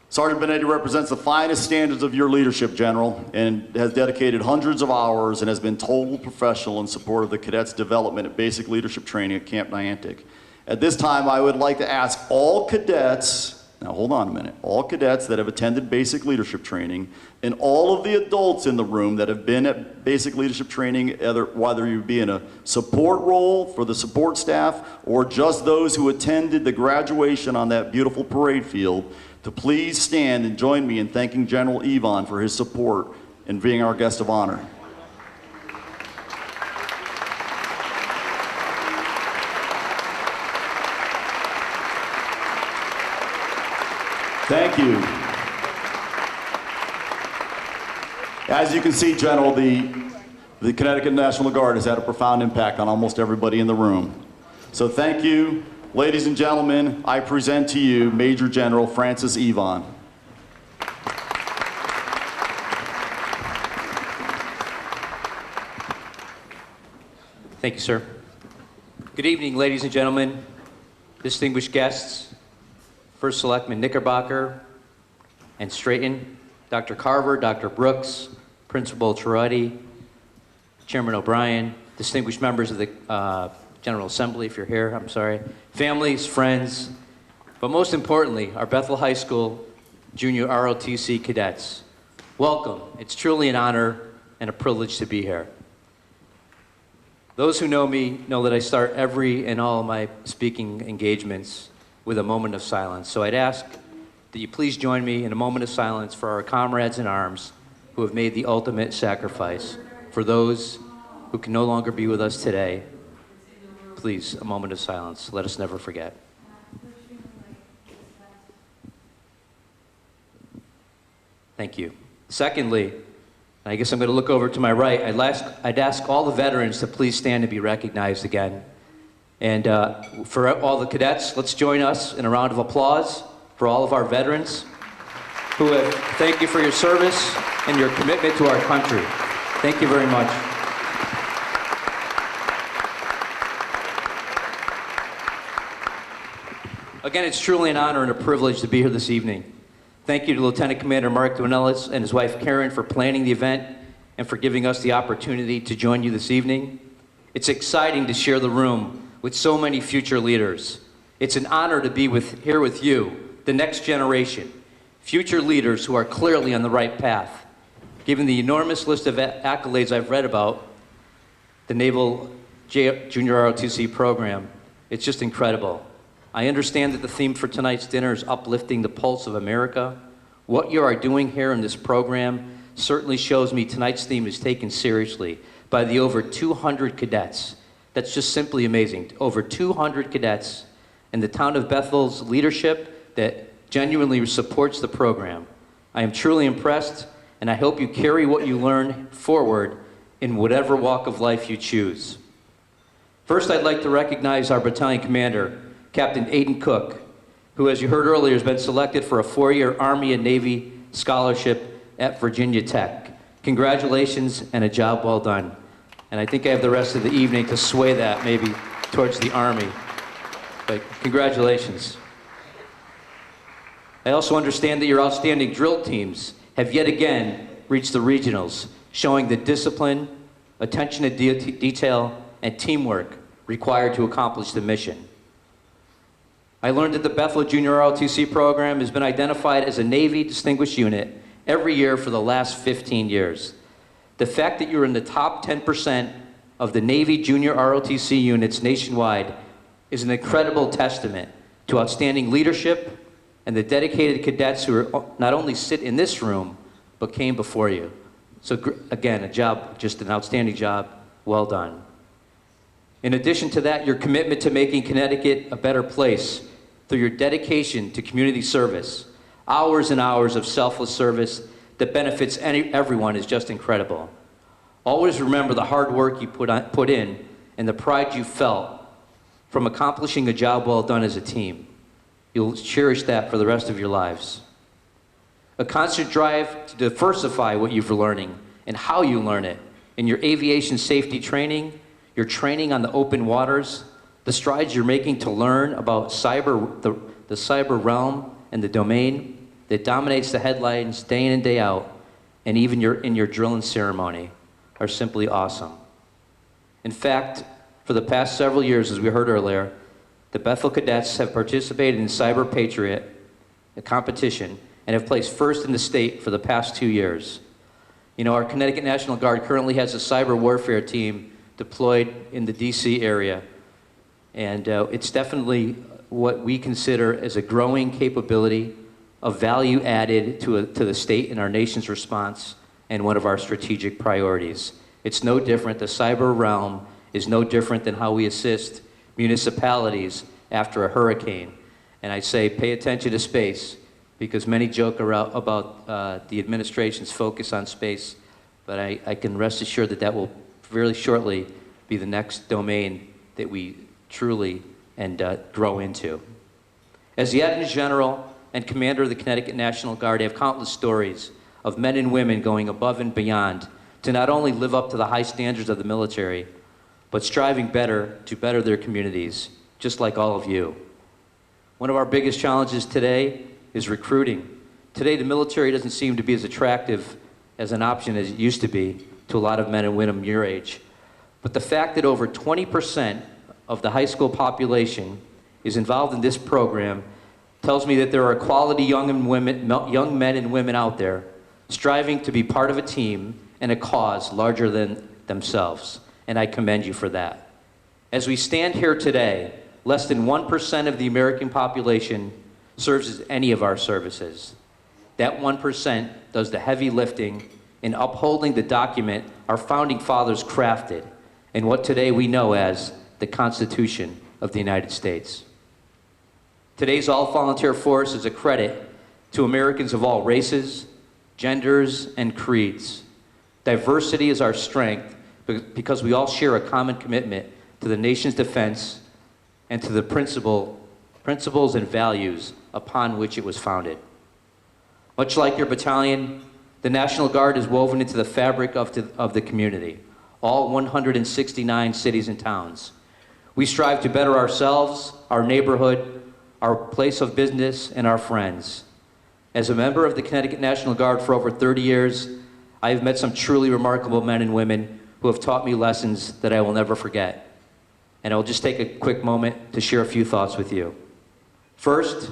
Sergeant Benetti represents the finest standards of your leadership, General, and has dedicated hundreds of hours and has been total professional in support of the cadets' development at basic leadership training at Camp Niantic. At this time, I would like to ask all cadets, now hold on a minute, all cadets that have attended basic leadership training and all of the adults in the room that have been at basic leadership training, whether you be in a support role for the support staff or just those who attended the graduation on that beautiful parade field, to please stand and join me in thanking General Yvonne for his support and being our guest of honor. Thank you. As you can see, General, the Connecticut National Guard has had a profound impact on almost everybody in the room. So thank you. Ladies and gentlemen, I present to you Major General Francis Yvonne.
Thank you, sir. Good evening, ladies and gentlemen, distinguished guests, First Selectman Knickerbocker and Straighton, Dr. Carver, Dr. Brooks, Principal Chirotti, Chairman O'Brien, distinguished members of the General Assembly, if you're here, I'm sorry, families, friends, but most importantly, our Bethel High School Junior ROTC cadets. Welcome. It's truly an honor and a privilege to be here. Those who know me know that I start every and all of my speaking engagements with a moment of silence. So I'd ask that you please join me in a moment of silence for our comrades in arms who have made the ultimate sacrifice. For those who can no longer be with us today, please, a moment of silence. Let us never forget. Thank you. Secondly, I guess I'm going to look over to my right. I'd ask all the veterans to please stand and be recognized again. And for all the cadets, let's join us in a round of applause for all of our veterans who have, thank you for your service and your commitment to our country. Thank you very much. Again, it's truly an honor and a privilege to be here this evening. Thank you to Lieutenant Commander Mark Dwinellis and his wife Karen for planning the event and for giving us the opportunity to join you this evening. It's exciting to share the room with so many future leaders. It's an honor to be here with you, the next generation, future leaders who are clearly on the right path. Given the enormous list of accolades I've read about the Naval Junior ROTC program, it's just incredible. I understand that the theme for tonight's dinner is uplifting the pulse of America. What you are doing here in this program certainly shows me tonight's theme is taken seriously by the over 200 cadets. That's just simply amazing. Over 200 cadets and the town of Bethel's leadership that genuinely supports the program. I am truly impressed, and I hope you carry what you learn forward in whatever walk of life you choose. First, I'd like to recognize our battalion commander, Captain Aiden Cook, who, as you heard earlier, has been selected for a 4-year Army and Navy scholarship at Virginia Tech. Congratulations and a job well done. And I think I have the rest of the evening to sway that maybe towards the Army. But congratulations. I also understand that your outstanding drill teams have yet again reached the regionals, showing the discipline, attention to detail, and teamwork required to accomplish the mission. I learned that the Bethel Junior ROTC program has been identified as a Navy Distinguished Unit every year for the last 15 years. The fact that you're in the top 10% of the Navy Junior ROTC units nationwide is an incredible testament to outstanding leadership and the dedicated cadets who are not only sit in this room, but came before you. So again, just an outstanding job, well done. In addition to that, your commitment to making Connecticut a better place through your dedication to community service, hours and hours of selfless service that benefits everyone is just incredible. Always remember the hard work you put in and the pride you felt from accomplishing a job well done as a team. You'll cherish that for the rest of your lives. A constant drive to diversify what you're learning and how you learn it in your aviation safety training, your training on the open waters, the strides you're making to learn about the cyber realm and the domain that dominates the headlines day in and day out, and even in your drilling ceremony are simply awesome. In fact, for the past several years, as we heard earlier, the Bethel cadets have participated in CyberPatriot, a competition, and have placed first in the state for the past 2 years. You know, our Connecticut National Guard currently has a cyber warfare team deployed in the DC area, and it's definitely what we consider as a growing capability of value added to the state and our nation's response, and one of our strategic priorities. It's no different. The cyber realm is no different than how we assist municipalities after a hurricane. And I say pay attention to space, because many joke about the administration's focus on space, but I can rest assured that that will very shortly be the next domain that we truly grow into. As the Adjutant General and Commander of the Connecticut National Guard, I have countless stories of men and women going above and beyond to not only live up to the high standards of the military, but striving to better their communities, just like all of you. One of our biggest challenges today is recruiting. Today, the military doesn't seem to be as attractive as an option as it used to be to a lot of men and women your age. But the fact that over 20% of the high school population is involved in this program tells me that there are quality young men and women out there striving to be part of a team and a cause larger than themselves, and I commend you for that. As we stand here today, less than 1% of the American population serves as any of our services. That 1% does the heavy lifting in upholding the document our founding fathers crafted and what today we know as the Constitution of the United States. Today's all-volunteer force is a credit to Americans of all races, genders, and creeds. Diversity is our strength because we all share a common commitment to the nation's defense and to the principles and values upon which it was founded. Much like your battalion, the National Guard is woven into the fabric of the community, all 169 cities and towns. We strive to better ourselves, our neighborhood, our place of business, and our friends. As a member of the Connecticut National Guard for over 30 years, I have met some truly remarkable men and women who have taught me lessons that I will never forget. And I'll just take a quick moment to share a few thoughts with you. First,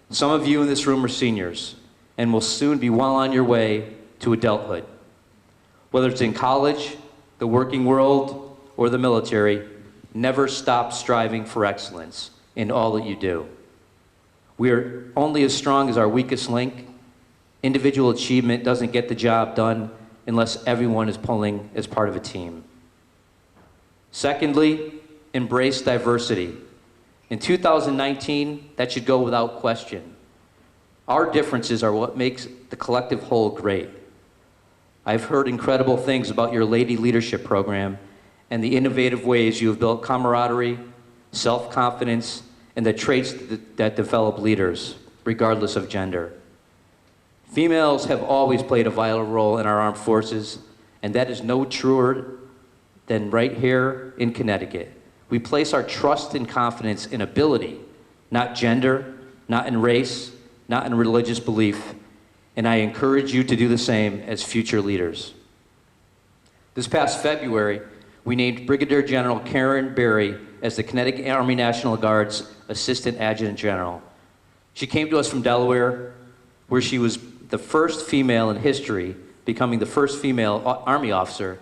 some of you in this room are seniors and will soon be well on your way to adulthood. Whether it's in college, the working world, or the military, never stop striving for excellence in all that you do. We are only as strong as our weakest link. Individual achievement doesn't get the job done unless everyone is pulling as part of a team. Secondly, embrace diversity. In 2019, that should go without question. Our differences are what makes the collective whole great. I've heard incredible things about your Lady Leadership Program and the innovative ways you have built camaraderie, self-confidence, and the traits that develop leaders, regardless of gender. Females have always played a vital role in our armed forces, and that is no truer than right here in Connecticut. We place our trust and confidence in ability, not gender, not in race, not in religious belief, and I encourage you to do the same as future leaders. This past February, we named Brigadier General Karen Berry as the Connecticut Army National Guard's Assistant Adjutant General. She came to us from Delaware, where she was the first female in history, becoming the first female Army officer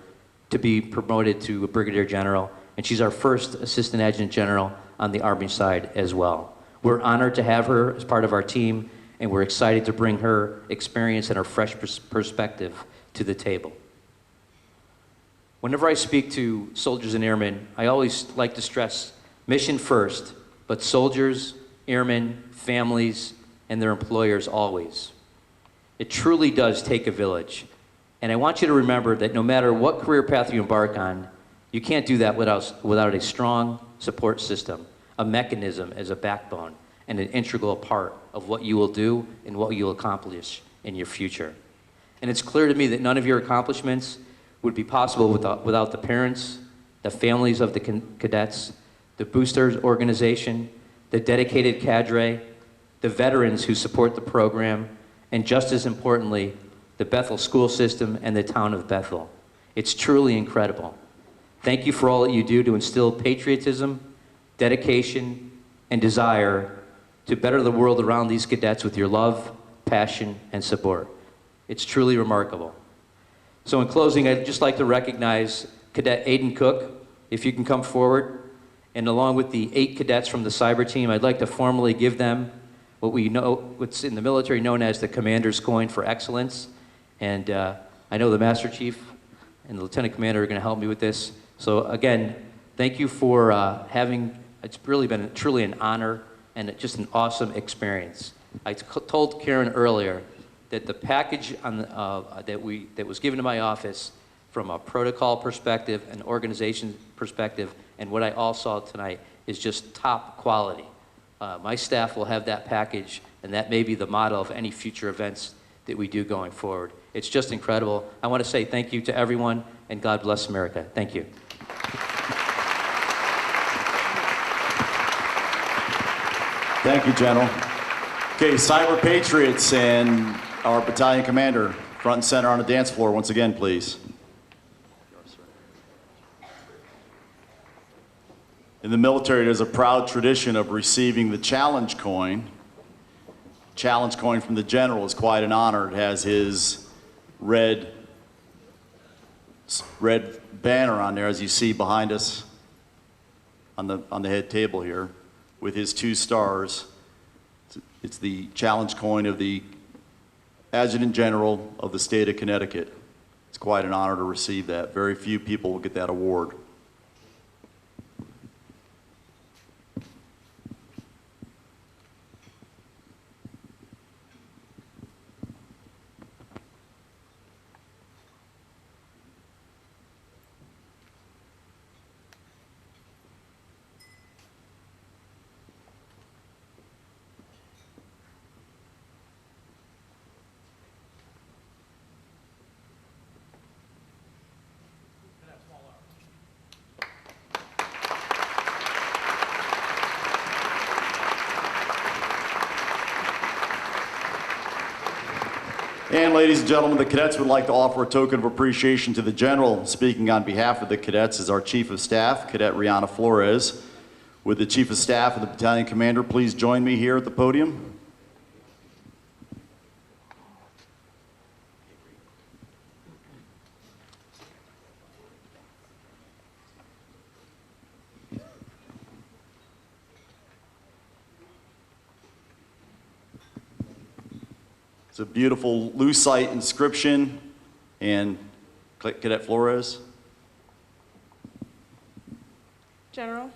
to be promoted to a Brigadier General, and she's our first Assistant Adjutant General on the Army side as well. We're honored to have her as part of our team, and we're excited to bring her experience and her fresh perspective to the table. Whenever I speak to soldiers and airmen, I always like to stress mission first, but soldiers, airmen, families, and their employers always. It truly does take a village. And I want you to remember that no matter what career path you embark on, you can't do that without a strong support system, a mechanism as a backbone, and an integral part of what you will do and what you will accomplish in your future. And it's clear to me that none of your accomplishments would be possible without the parents, the families of the cadets, the boosters organization, the dedicated cadre, the veterans who support the program, and just as importantly, the Bethel school system and the town of Bethel. It's truly incredible. Thank you for all that you do to instill patriotism, dedication, and desire to better the world around these cadets with your love, passion, and support. It's truly remarkable. So in closing, I'd just like to recognize Cadet Aiden Cook, if you can come forward, and along with the 8 cadets from the cyber team, I'd like to formally give them what's in the military known as the Commander's Coin for Excellence. And I know the Master Chief and the Lieutenant Commander are going to help me with this. So again, thank you for it's really been truly an honor and just an awesome experience. I told Karen earlier that the package that was given to my office from a protocol perspective, an organization perspective, and what I all saw tonight is just top quality. My staff will have that package, and that may be the model of any future events that we do going forward. It's just incredible. I want to say thank you to everyone, and God bless America. Thank you.
Thank you, General. Okay, CyberPatriots and our battalion commander, front and center on the dance floor once again, please. In the military, there's a proud tradition of receiving the challenge coin. Challenge coin from the general is quite an honor. It has his red banner on there, as you see behind us on the head table here, with his 2 stars. It's the challenge coin of the Adjutant General of the state of Connecticut. It's quite an honor to receive that. Very few people will get that award. And ladies and gentlemen, the cadets would like to offer a token of appreciation to the General. Speaking on behalf of the cadets is our Chief of Staff, Cadet Rihanna Flores. Would the Chief of Staff and the Battalion Commander please join me here at the podium? It's a beautiful lucite inscription, and Cadet Flores.
General,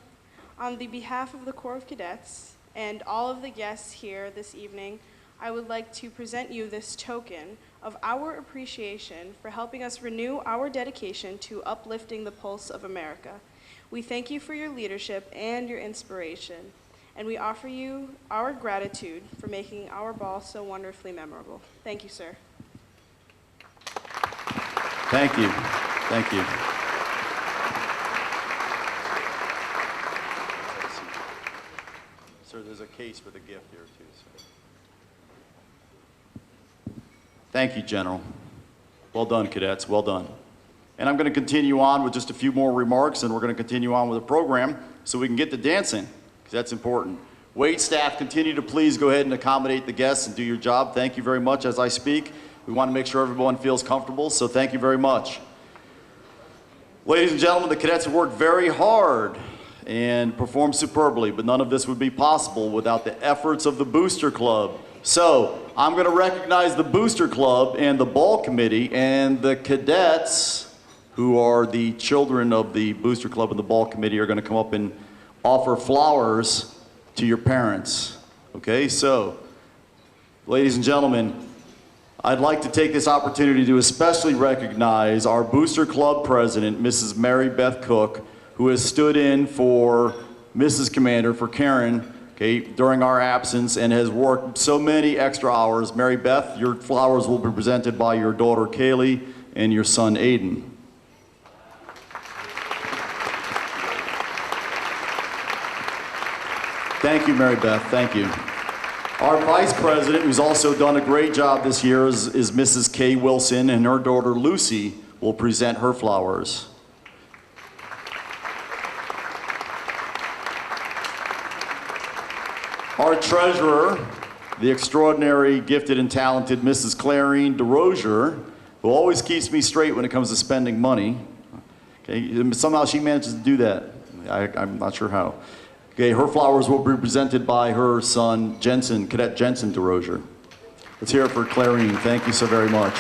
on the behalf of the Corps of Cadets and all of the guests here this evening, I would like to present you this token of our appreciation for helping us renew our dedication to uplifting the pulse of America. We thank you for your leadership and your inspiration, and we offer you our gratitude for making our ball so wonderfully memorable. Thank you, sir.
Thank you. Thank you. Sir, there's a case for the gift here, too, sir. Thank you, General. Well done, cadets. Well done. And I'm going to continue on with just a few more remarks, and we're going to continue on with the program so we can get to dancing, because that's important. Wait staff, continue to please go ahead and accommodate the guests and do your job. Thank you very much as I speak. We want to make sure everyone feels comfortable, so thank you very much. Ladies and gentlemen, the cadets have worked very hard and performed superbly, but none of this would be possible without the efforts of the Booster Club. So I'm going to recognize the Booster Club and the ball committee and the cadets, who are the children of the Booster Club and the ball committee, are going to come up and offer flowers to your parents. Okay, so ladies and gentlemen, I'd like to take this opportunity to especially recognize our Booster Club president, Mrs. Mary Beth Cook, who has stood in for Mrs. Commander, for Karen, okay, during our absence and has worked so many extra hours. Mary Beth, your flowers will be presented by your daughter Kaylee and your son Aiden. Thank you, Mary Beth, thank you. Our vice president, who's also done a great job this year, is Mrs. Kay Wilson, and her daughter Lucy will present her flowers. Our treasurer, the extraordinary, gifted, and talented Mrs. Clarine DeRozier, who always keeps me straight when it comes to spending money. Okay, somehow she manages to do that. I'm not sure how. Okay, her flowers will be presented by her son, Jensen, Cadet Jensen DeRozier. Let's hear it for Clarine. Thank you so very much.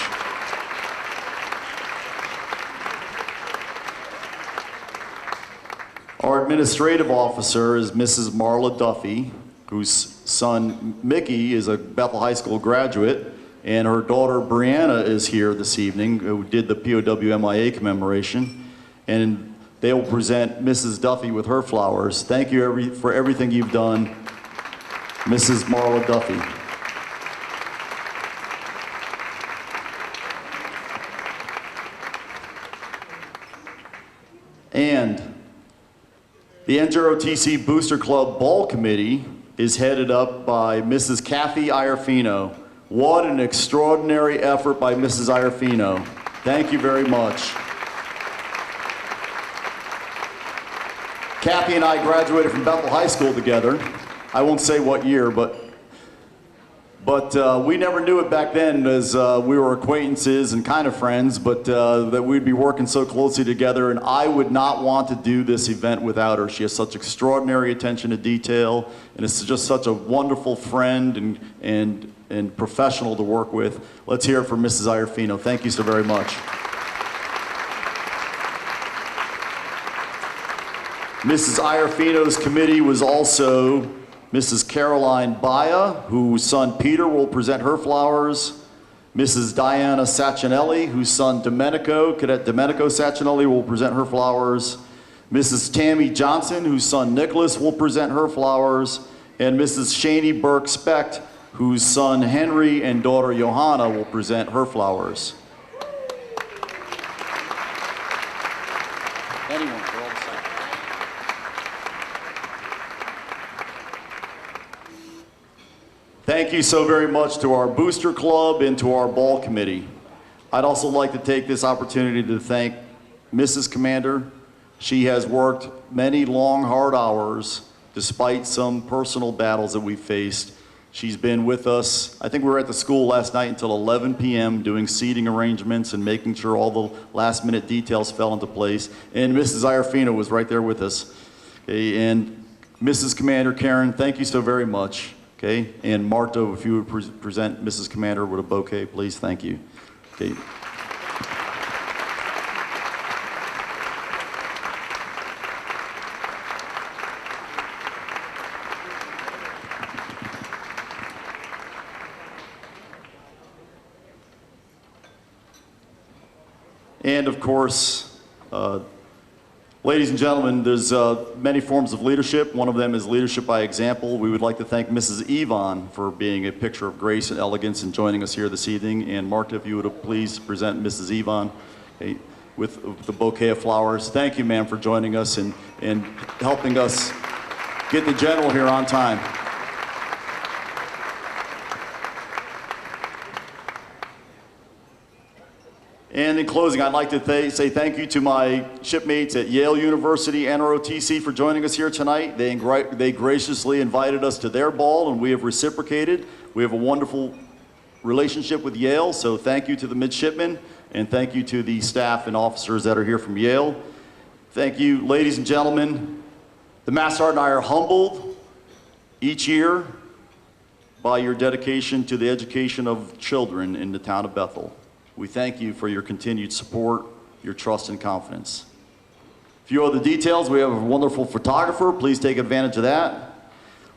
Our administrative officer is Mrs. Marla Duffy, whose son, Mickey, is a Bethel High School graduate, and her daughter, Brianna, is here this evening, who did the POW-MIA commemoration. And they will present Mrs. Duffy with her flowers. Thank you for everything you've done, Mrs. Marla Duffy. And the NJROTC Booster Club Ball Committee is headed up by Mrs. Kathy Iarfino. What an extraordinary effort by Mrs. Iarfino. Thank you very much. Kathy and I graduated from Bethel High School together. I won't say what year, but we never knew it back then, as we were acquaintances and kind of friends, but that we'd be working so closely together, and I would not want to do this event without her. She has such extraordinary attention to detail, and is just such a wonderful friend and professional to work with. Let's hear it for Mrs. Iarfino. Thank you so very much. Mrs. Iarfino's committee was also Mrs. Caroline Baya, whose son Peter will present her flowers. Mrs. Diana Saccinelli, whose son Domenico, Cadet Domenico Saccinelli, will present her flowers. Mrs. Tammy Johnson, whose son Nicholas will present her flowers. And Mrs. Shani Burke Specht, whose son Henry and daughter Johanna will present her flowers. Anyone, for all the same. Thank you so very much to our Booster Club and to our Ball Committee. I'd also like to take this opportunity to thank Mrs. Commander. She has worked many long, hard hours despite some personal battles that we faced. She's been with us. I think we were at the school last night until 11 p.m. doing seating arrangements and making sure all the last minute details fell into place. And Mrs. Iarfino was right there with us. Okay, and Mrs. Commander Karen, thank you so very much. Okay, and Marta, if you would present Mrs. Commander with a bouquet, please. Thank you. Okay. And of course, ladies and gentlemen, there's many forms of leadership. One of them is leadership by example. We would like to thank Mrs. Yvonne for being a picture of grace and elegance and joining us here this evening. And Marta, if you would please present Mrs. Yvonne with the bouquet of flowers. Thank you, ma'am, for joining us and helping us get the general here on time. And in closing, I'd like to say thank you to my shipmates at Yale University NROTC for joining us here tonight. They graciously invited us to their ball, and we have reciprocated. We have a wonderful relationship with Yale, so thank you to the midshipmen, and thank you to the staff and officers that are here from Yale. Thank you, ladies and gentlemen. The Master Sergeant and I are humbled each year by your dedication to the education of children in the town of Bethel. We thank you for your continued support, your trust and confidence. A few other details, we have a wonderful photographer. Please take advantage of that.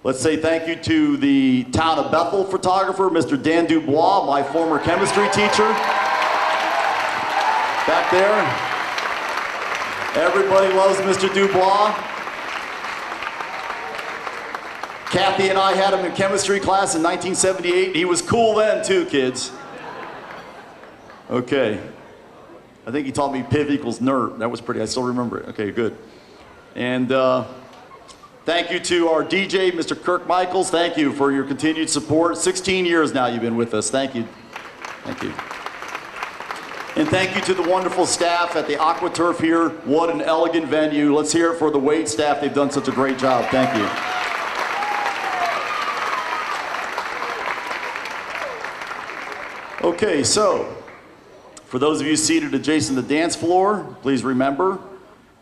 Let's say thank you to the town of Bethel photographer, Mr. Dan Dubois, my former chemistry teacher. Back there. Everybody loves Mr. Dubois. Kathy and I had him in chemistry class in 1978. He was cool then too, kids. Okay. I think he taught me PIV equals NERT. That was pretty, I still remember it. Okay, good. And thank you to our DJ, Mr. Kirk Michaels. Thank you for your continued support. 16 years now you've been with us. Thank you. Thank you. And thank you to the wonderful staff at the AquaTurf here. What an elegant venue. Let's hear it for the wait staff. They've done such a great job. Thank you. Okay, so for those of you seated adjacent to the dance floor, please remember,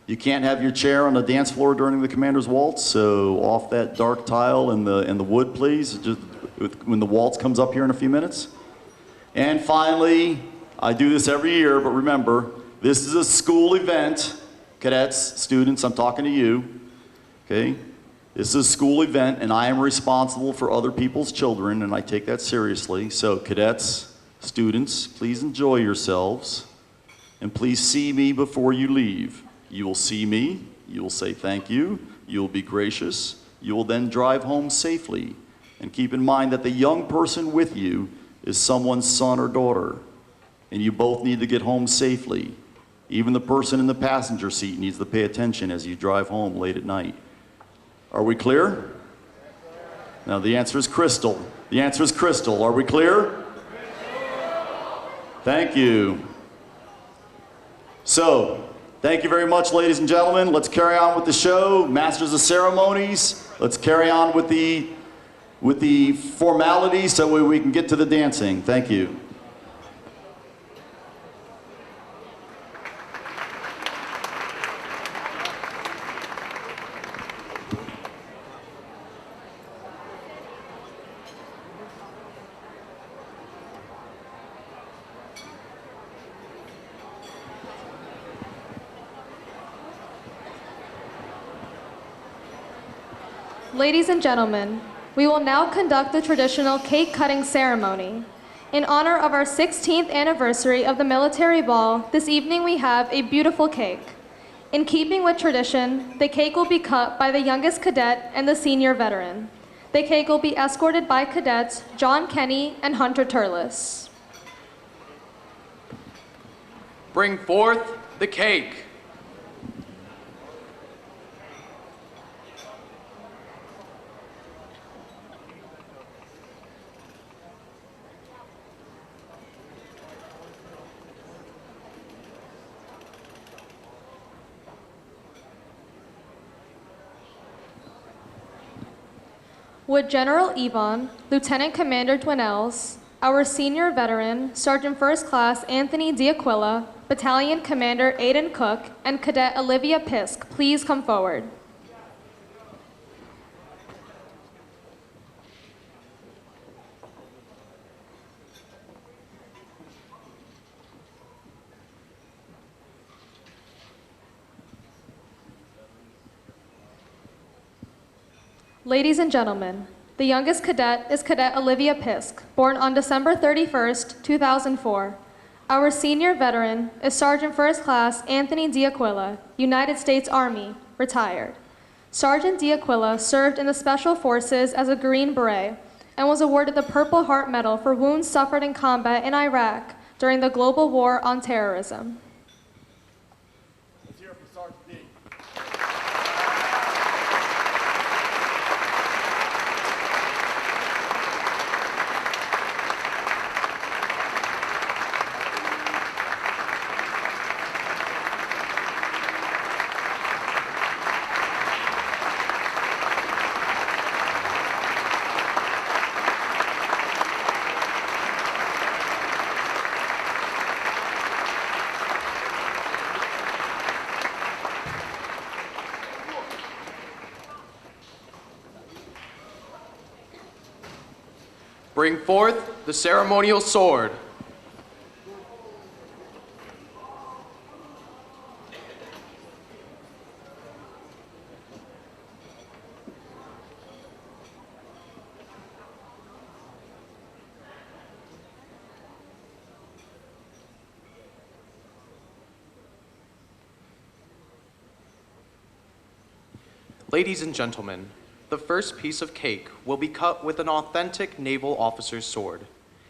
you can't have your chair on the dance floor during the Commander's Waltz, so off that dark tile in the wood, please, just when the waltz comes up here in a few minutes. And finally, I do this every year, but remember, this is a school event. Cadets, students, I'm talking to you, okay? This is a school event, and I am responsible for other people's children, and I take that seriously. So cadets, students, please enjoy yourselves, and please see me before you leave. You will see me, you will say thank you, you will be gracious, you will then drive home safely. And keep in mind that the young person with you is someone's son or daughter, and you both need to get home safely. Even the person in the passenger seat needs to pay attention as you drive home late at night. Are we clear? Now the answer is crystal. The answer is crystal. Are we clear? Thank you. So, thank you very much, ladies and gentlemen. Let's carry on with the show. Masters of ceremonies, let's carry on with the formalities so we can get to the dancing. Thank you.
Ladies and gentlemen, we will now conduct the traditional cake cutting ceremony. In honor of our 16th anniversary of the military ball, this evening we have a beautiful cake. In keeping with tradition, the cake will be cut by the youngest cadet and the senior veteran. The cake will be escorted by cadets John Kenny and Hunter Turles.
Bring forth the cake.
Would General Yvonne, Lieutenant Commander Dwinells, our senior veteran, Sergeant First Class Anthony D'Aquila, Battalion Commander Aidan Cook, and Cadet Olivia Pisk please come forward? Ladies and gentlemen, the youngest cadet is Cadet Olivia Pisk, born on December 31st, 2004. Our senior veteran is Sergeant First Class Anthony D'Aquila, United States Army, retired. Sergeant D'Aquila served in the Special Forces as a Green Beret and was awarded the Purple Heart Medal for wounds suffered in combat in Iraq during the global war on terrorism.
Let's hear it for Sergeant D.
Bring forth the ceremonial sword. Ladies and gentlemen, the first piece of cake will be cut with an authentic naval officer's sword.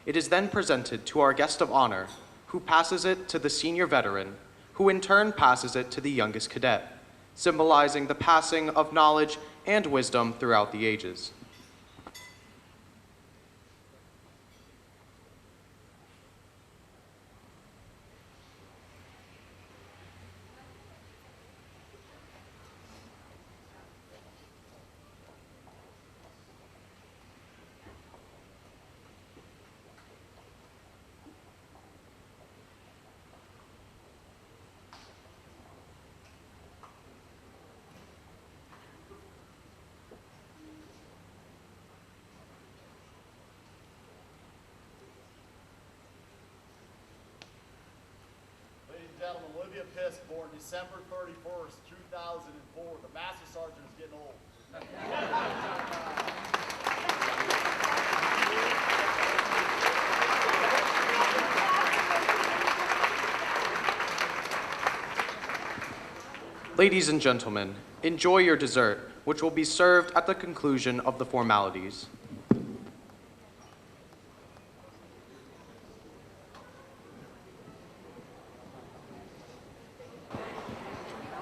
It is then presented to our guest of honor, who passes it to the senior veteran, who in turn passes it to the youngest cadet, symbolizing the passing of knowledge and wisdom throughout the ages.
Gentlemen, Olivia Pisk, born December 31st, 2004. The Master Sergeant is getting old.
Ladies and gentlemen, enjoy your dessert, which will be served at the conclusion of the formalities.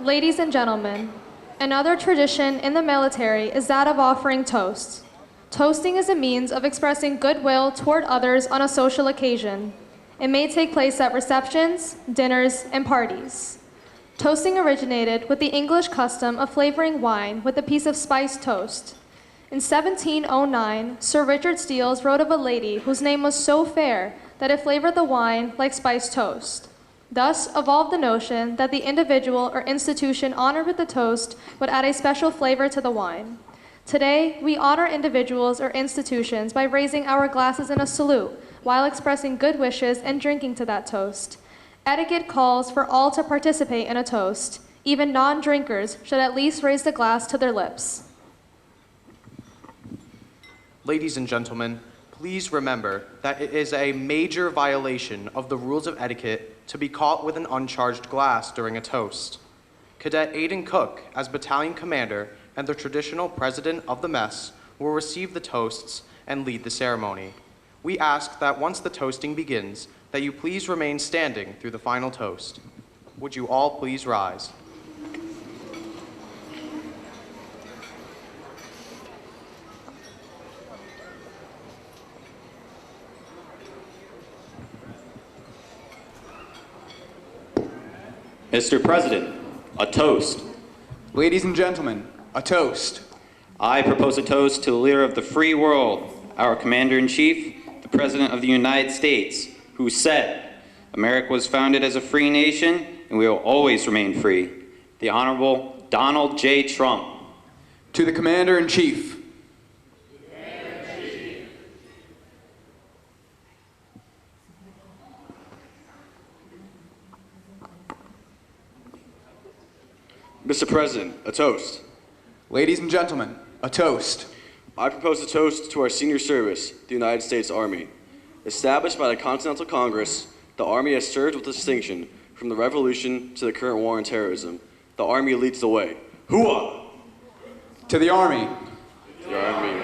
Ladies and gentlemen, another tradition in the military is that of offering toasts. Toasting is a means of expressing goodwill toward others on a social occasion. It may take place at receptions, dinners, and parties. Toasting originated with the English custom of flavoring wine with a piece of spiced toast. In 1709, Sir Richard Steele wrote of a lady whose name was so fair that it flavored the wine like spiced toast. Thus evolved the notion that the individual or institution honored with the toast would add a special flavor to the wine. Today, we honor individuals or institutions by raising our glasses in a salute while expressing good wishes and drinking to that toast. Etiquette calls for all to participate in a toast. Even non-drinkers should at least raise the glass to their lips.
Ladies and gentlemen, please remember that it is a major violation of the rules of etiquette to be caught with an uncharged glass during a toast. Cadet Aiden Cook, as battalion commander and the traditional president of the mess, will receive the toasts and lead the ceremony. We ask that once the toasting begins, that you please remain standing through the final toast. Would you all please rise?
Mr. President, a toast.
Ladies and gentlemen, a toast.
I propose a toast to the leader of the free world, our Commander-in-Chief, the President of the United States, who said, "America was founded as a free nation, and we will always remain free." The Honorable Donald J. Trump.
To the Commander-in-Chief.
Mr. President, a toast.
Ladies and gentlemen, a toast.
I propose a toast to our senior service, the United States Army. Established by the Continental Congress, the Army has served with distinction from the Revolution to the current war on terrorism. The Army leads the way. Hooah!
To the Army.
The Army.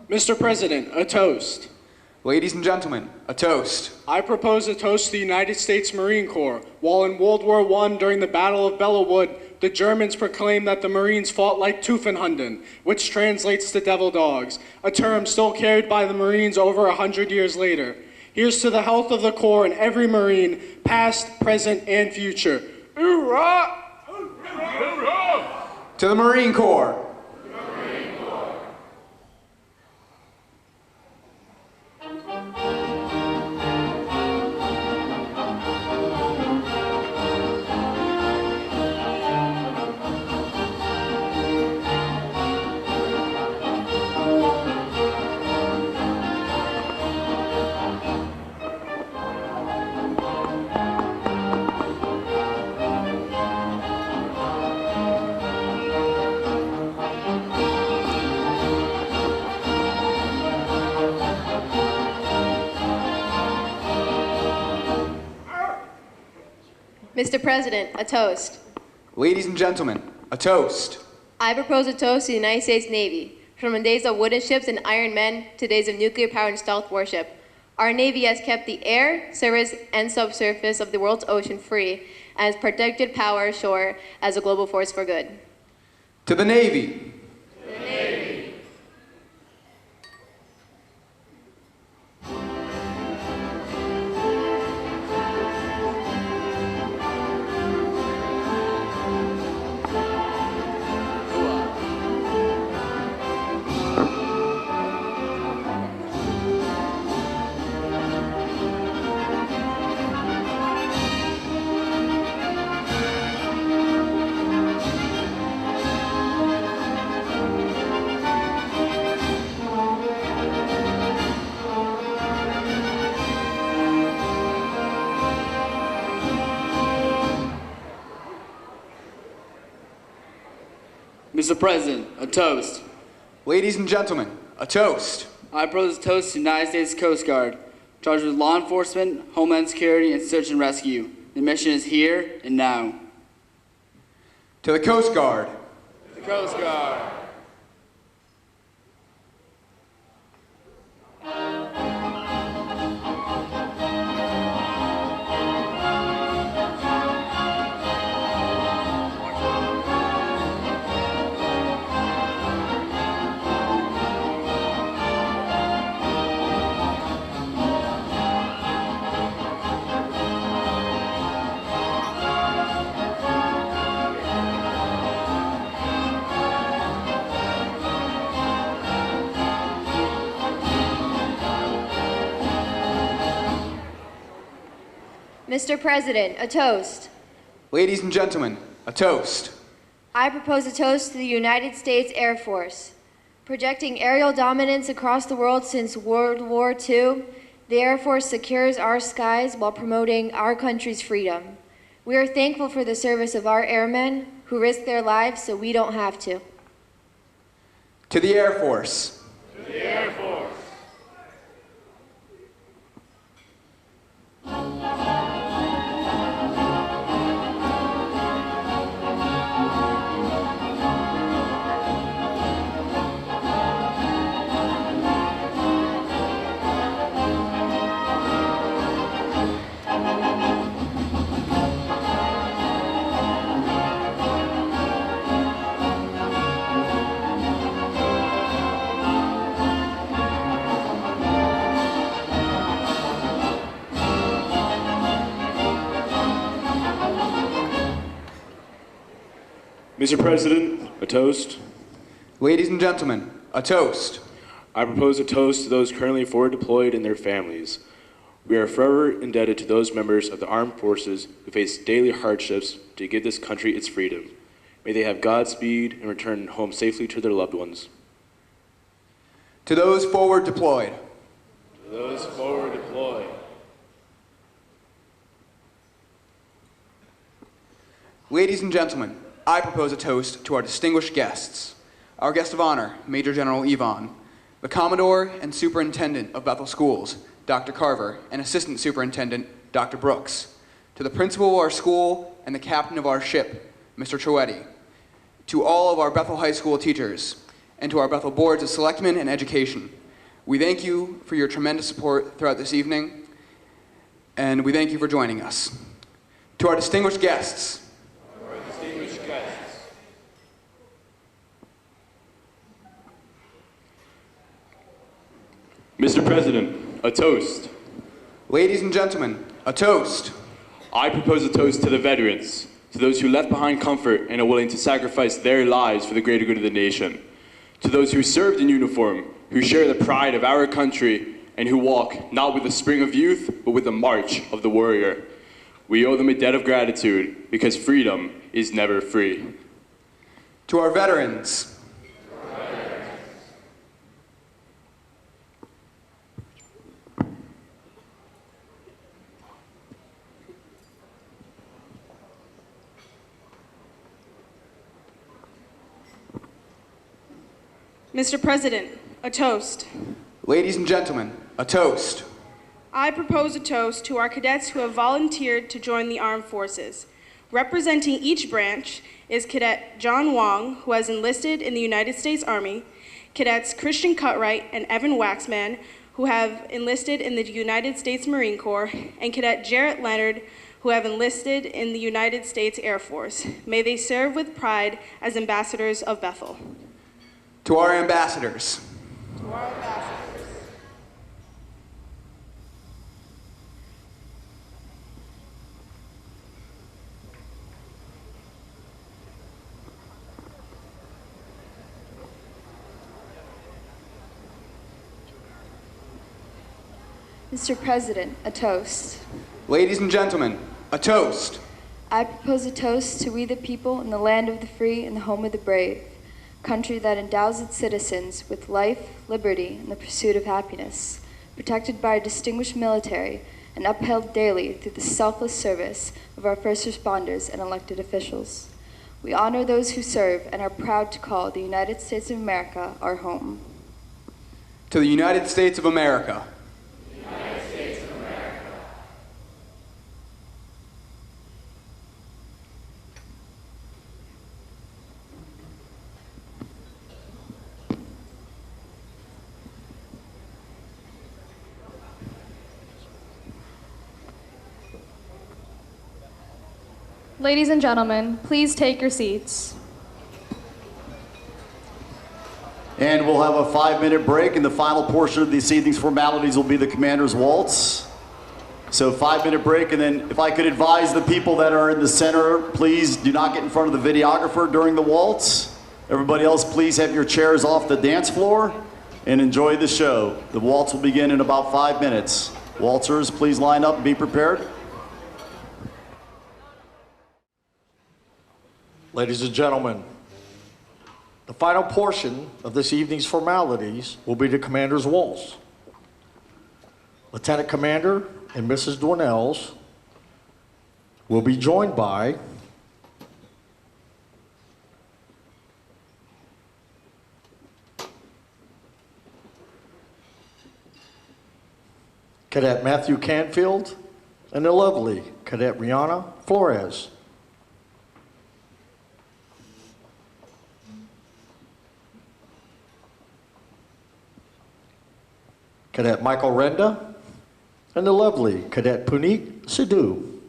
Mr. President, a toast. Ladies and gentlemen, a toast.
I propose a toast to the United States Marine Corps. While in World War I, during the Battle of Belleau Wood, the Germans proclaimed that the Marines fought like Tuffenhunden, which translates to devil dogs, a term still carried by the Marines over 100 years later. Here's to the health of the Corps and every Marine, past, present, and future. Hoorah! Hoorah!
To the Marine Corps.
Mr. President, a toast.
Ladies and gentlemen, a toast.
I propose a toast to the United States Navy. From the days of wooden ships and iron men to days of nuclear power and stealth warship, our Navy has kept the air, surface, and subsurface of the world's ocean free and has protected power ashore as a global force for good.
To the Navy.
To the Navy.
Mr. President, a toast.
Ladies and gentlemen, a toast.
I propose a toast to the United States Coast Guard, charged with law enforcement, homeland security, and search and rescue. The mission is here and now.
To the Coast Guard.
The Coast Guard.
Mr. President, a toast.
Ladies and gentlemen, a toast.
I propose a toast to the United States Air Force. Projecting aerial dominance across the world since World War II, the Air Force secures our skies while promoting our country's freedom. We are thankful for the service of our airmen who risk their lives so we don't have to.
To the Air Force.
To the Air Force.
Mr. President, a toast.
Ladies and gentlemen, a toast.
I propose a toast to those currently forward deployed and their families. We are forever indebted to those members of the armed forces who face daily hardships to give this country its freedom. May they have Godspeed and return home safely to their loved ones.
To those forward deployed.
To those forward deployed.
Ladies and gentlemen, I propose a toast to our distinguished guests. Our guest of honor, Major General Yvonne, the Commodore and Superintendent of Bethel Schools, Dr. Carver, and Assistant Superintendent, Dr. Brooks. To the principal of our school and the captain of our ship, Mr. Troetti. To all of our Bethel High School teachers, and to our Bethel boards of selectmen and education. We thank you for your tremendous support throughout this evening, and we thank you for joining us. To our distinguished guests.
Mr. President, a toast.
Ladies and gentlemen, a toast.
I propose a toast to the veterans, to those who left behind comfort and are willing to sacrifice their lives for the greater good of the nation, to those who served in uniform, who share the pride of our country, and who walk not with the spring of youth, but with the march of the warrior. We owe them a debt of gratitude because freedom is never free.
To our veterans.
Mr. President, a toast.
Ladies and gentlemen, a toast.
I propose a toast to our cadets who have volunteered to join the armed forces. Representing each branch is Cadet John Wong, who has enlisted in the United States Army, Cadets Christian Cutright and Evan Waxman, who have enlisted in the United States Marine Corps, and Cadet Jarrett Leonard, who have enlisted in the United States Air Force. May they serve with pride as ambassadors of Bethel.
To our ambassadors.
To our ambassadors.
Mr. President, a toast.
Ladies and gentlemen, a toast.
I propose a toast to we the people in the land of the free and the home of the brave, country that endows its citizens with life, liberty, and the pursuit of happiness, protected by a distinguished military and upheld daily through the selfless service of our first responders and elected officials. We honor those who serve and are proud to call the United States of America our home.
To the United States of America.
Ladies and gentlemen, please take your seats.
And we'll have a 5-minute break, and the final portion of this evening's formalities will be the Commander's Waltz. So 5-minute break, and then if I could advise the people that are in the center, please do not get in front of the videographer during the waltz. Everybody else, please have your chairs off the dance floor and enjoy the show. The waltz will begin in about 5 minutes. Waltzers, please line up and be prepared.
Ladies and gentlemen, the final portion of this evening's formalities will be the Commander's Waltz. Lieutenant Commander and Mrs. Dwinells will be joined by Cadet Matthew Canfield and the lovely Cadet Rihanna Flores. Cadet Michael Renda, and the lovely Cadet Puneet Sidhu.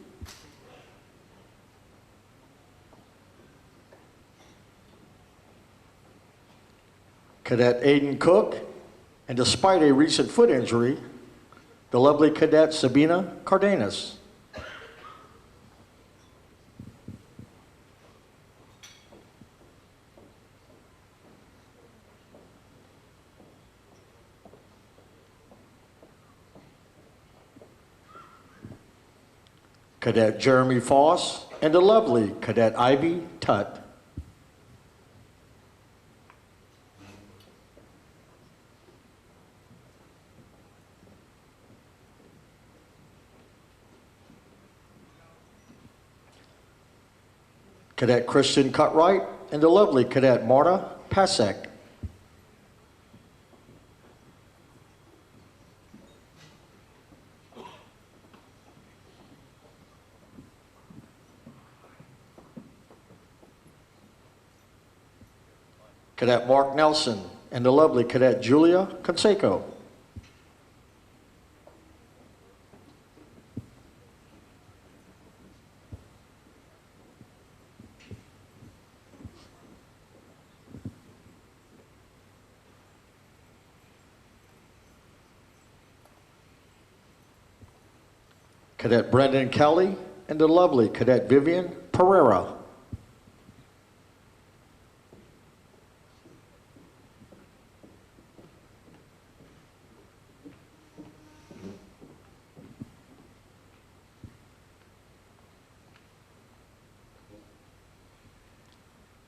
Cadet Aiden Cook, and despite a recent foot injury, the lovely Cadet Sabina Cardenas. Cadet Jeremy Foss, and the lovely Cadet Ivy Tutt. Cadet Christian Cutright, and the lovely Cadet Marta Pasek. Cadet Mark Nelson, and the lovely Cadet Julia Conseco. Cadet Brendan Kelly, and the lovely Cadet Vivian Pereira.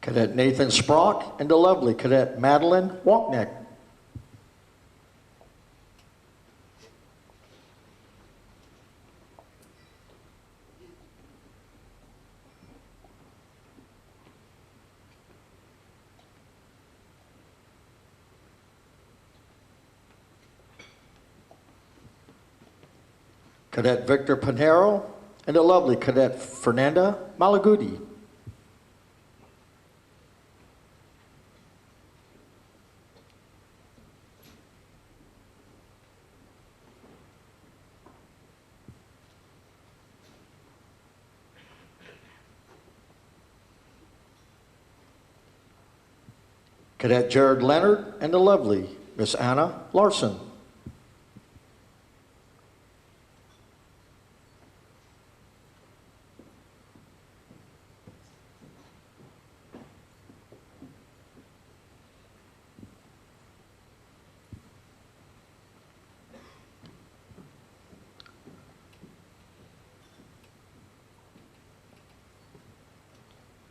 Cadet Nathan Sprock, and the lovely Cadet Madeline Walkneck. Cadet Victor Pinheiro, and the lovely Cadet Fernanda Malagudi. Cadet Jared Leonard, and the lovely Miss Anna Larson.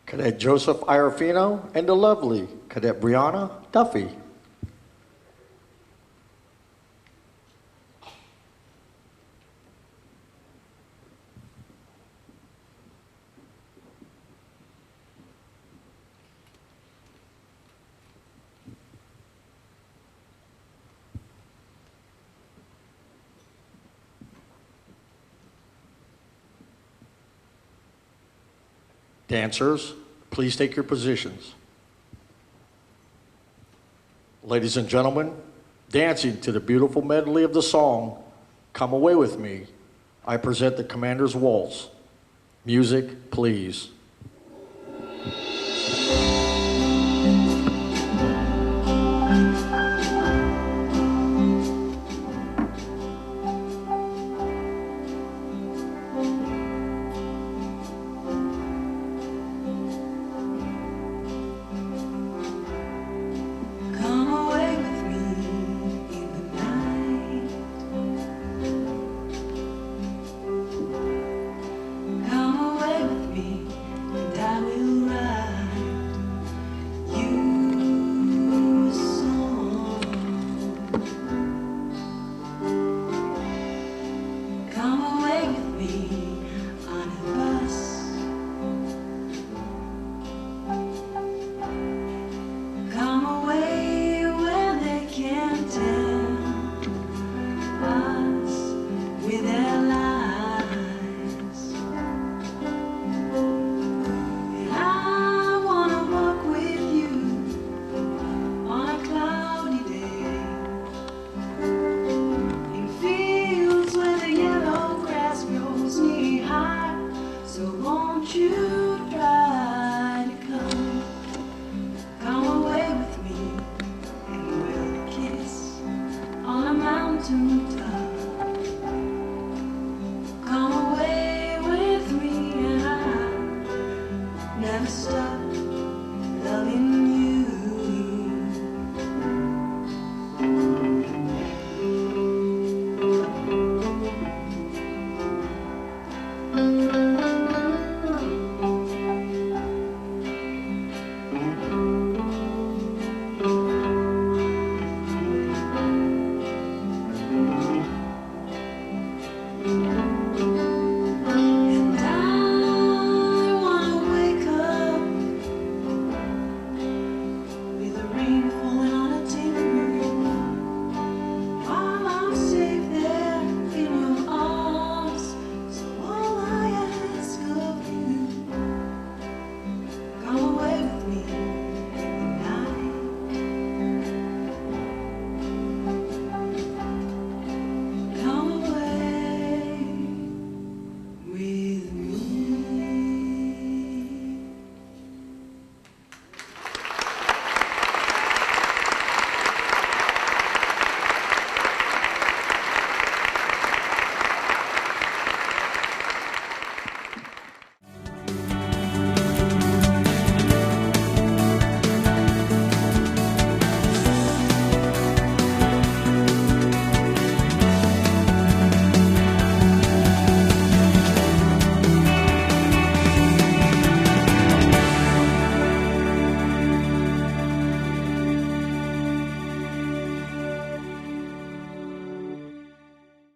Cadet Joseph Iarfino, and the lovely Cadet Brianna Duffy. Dancers, please take your positions. Ladies and gentlemen, dancing to the beautiful medley of the song, Come Away With Me, I present the Commander's Waltz. Music, please.
You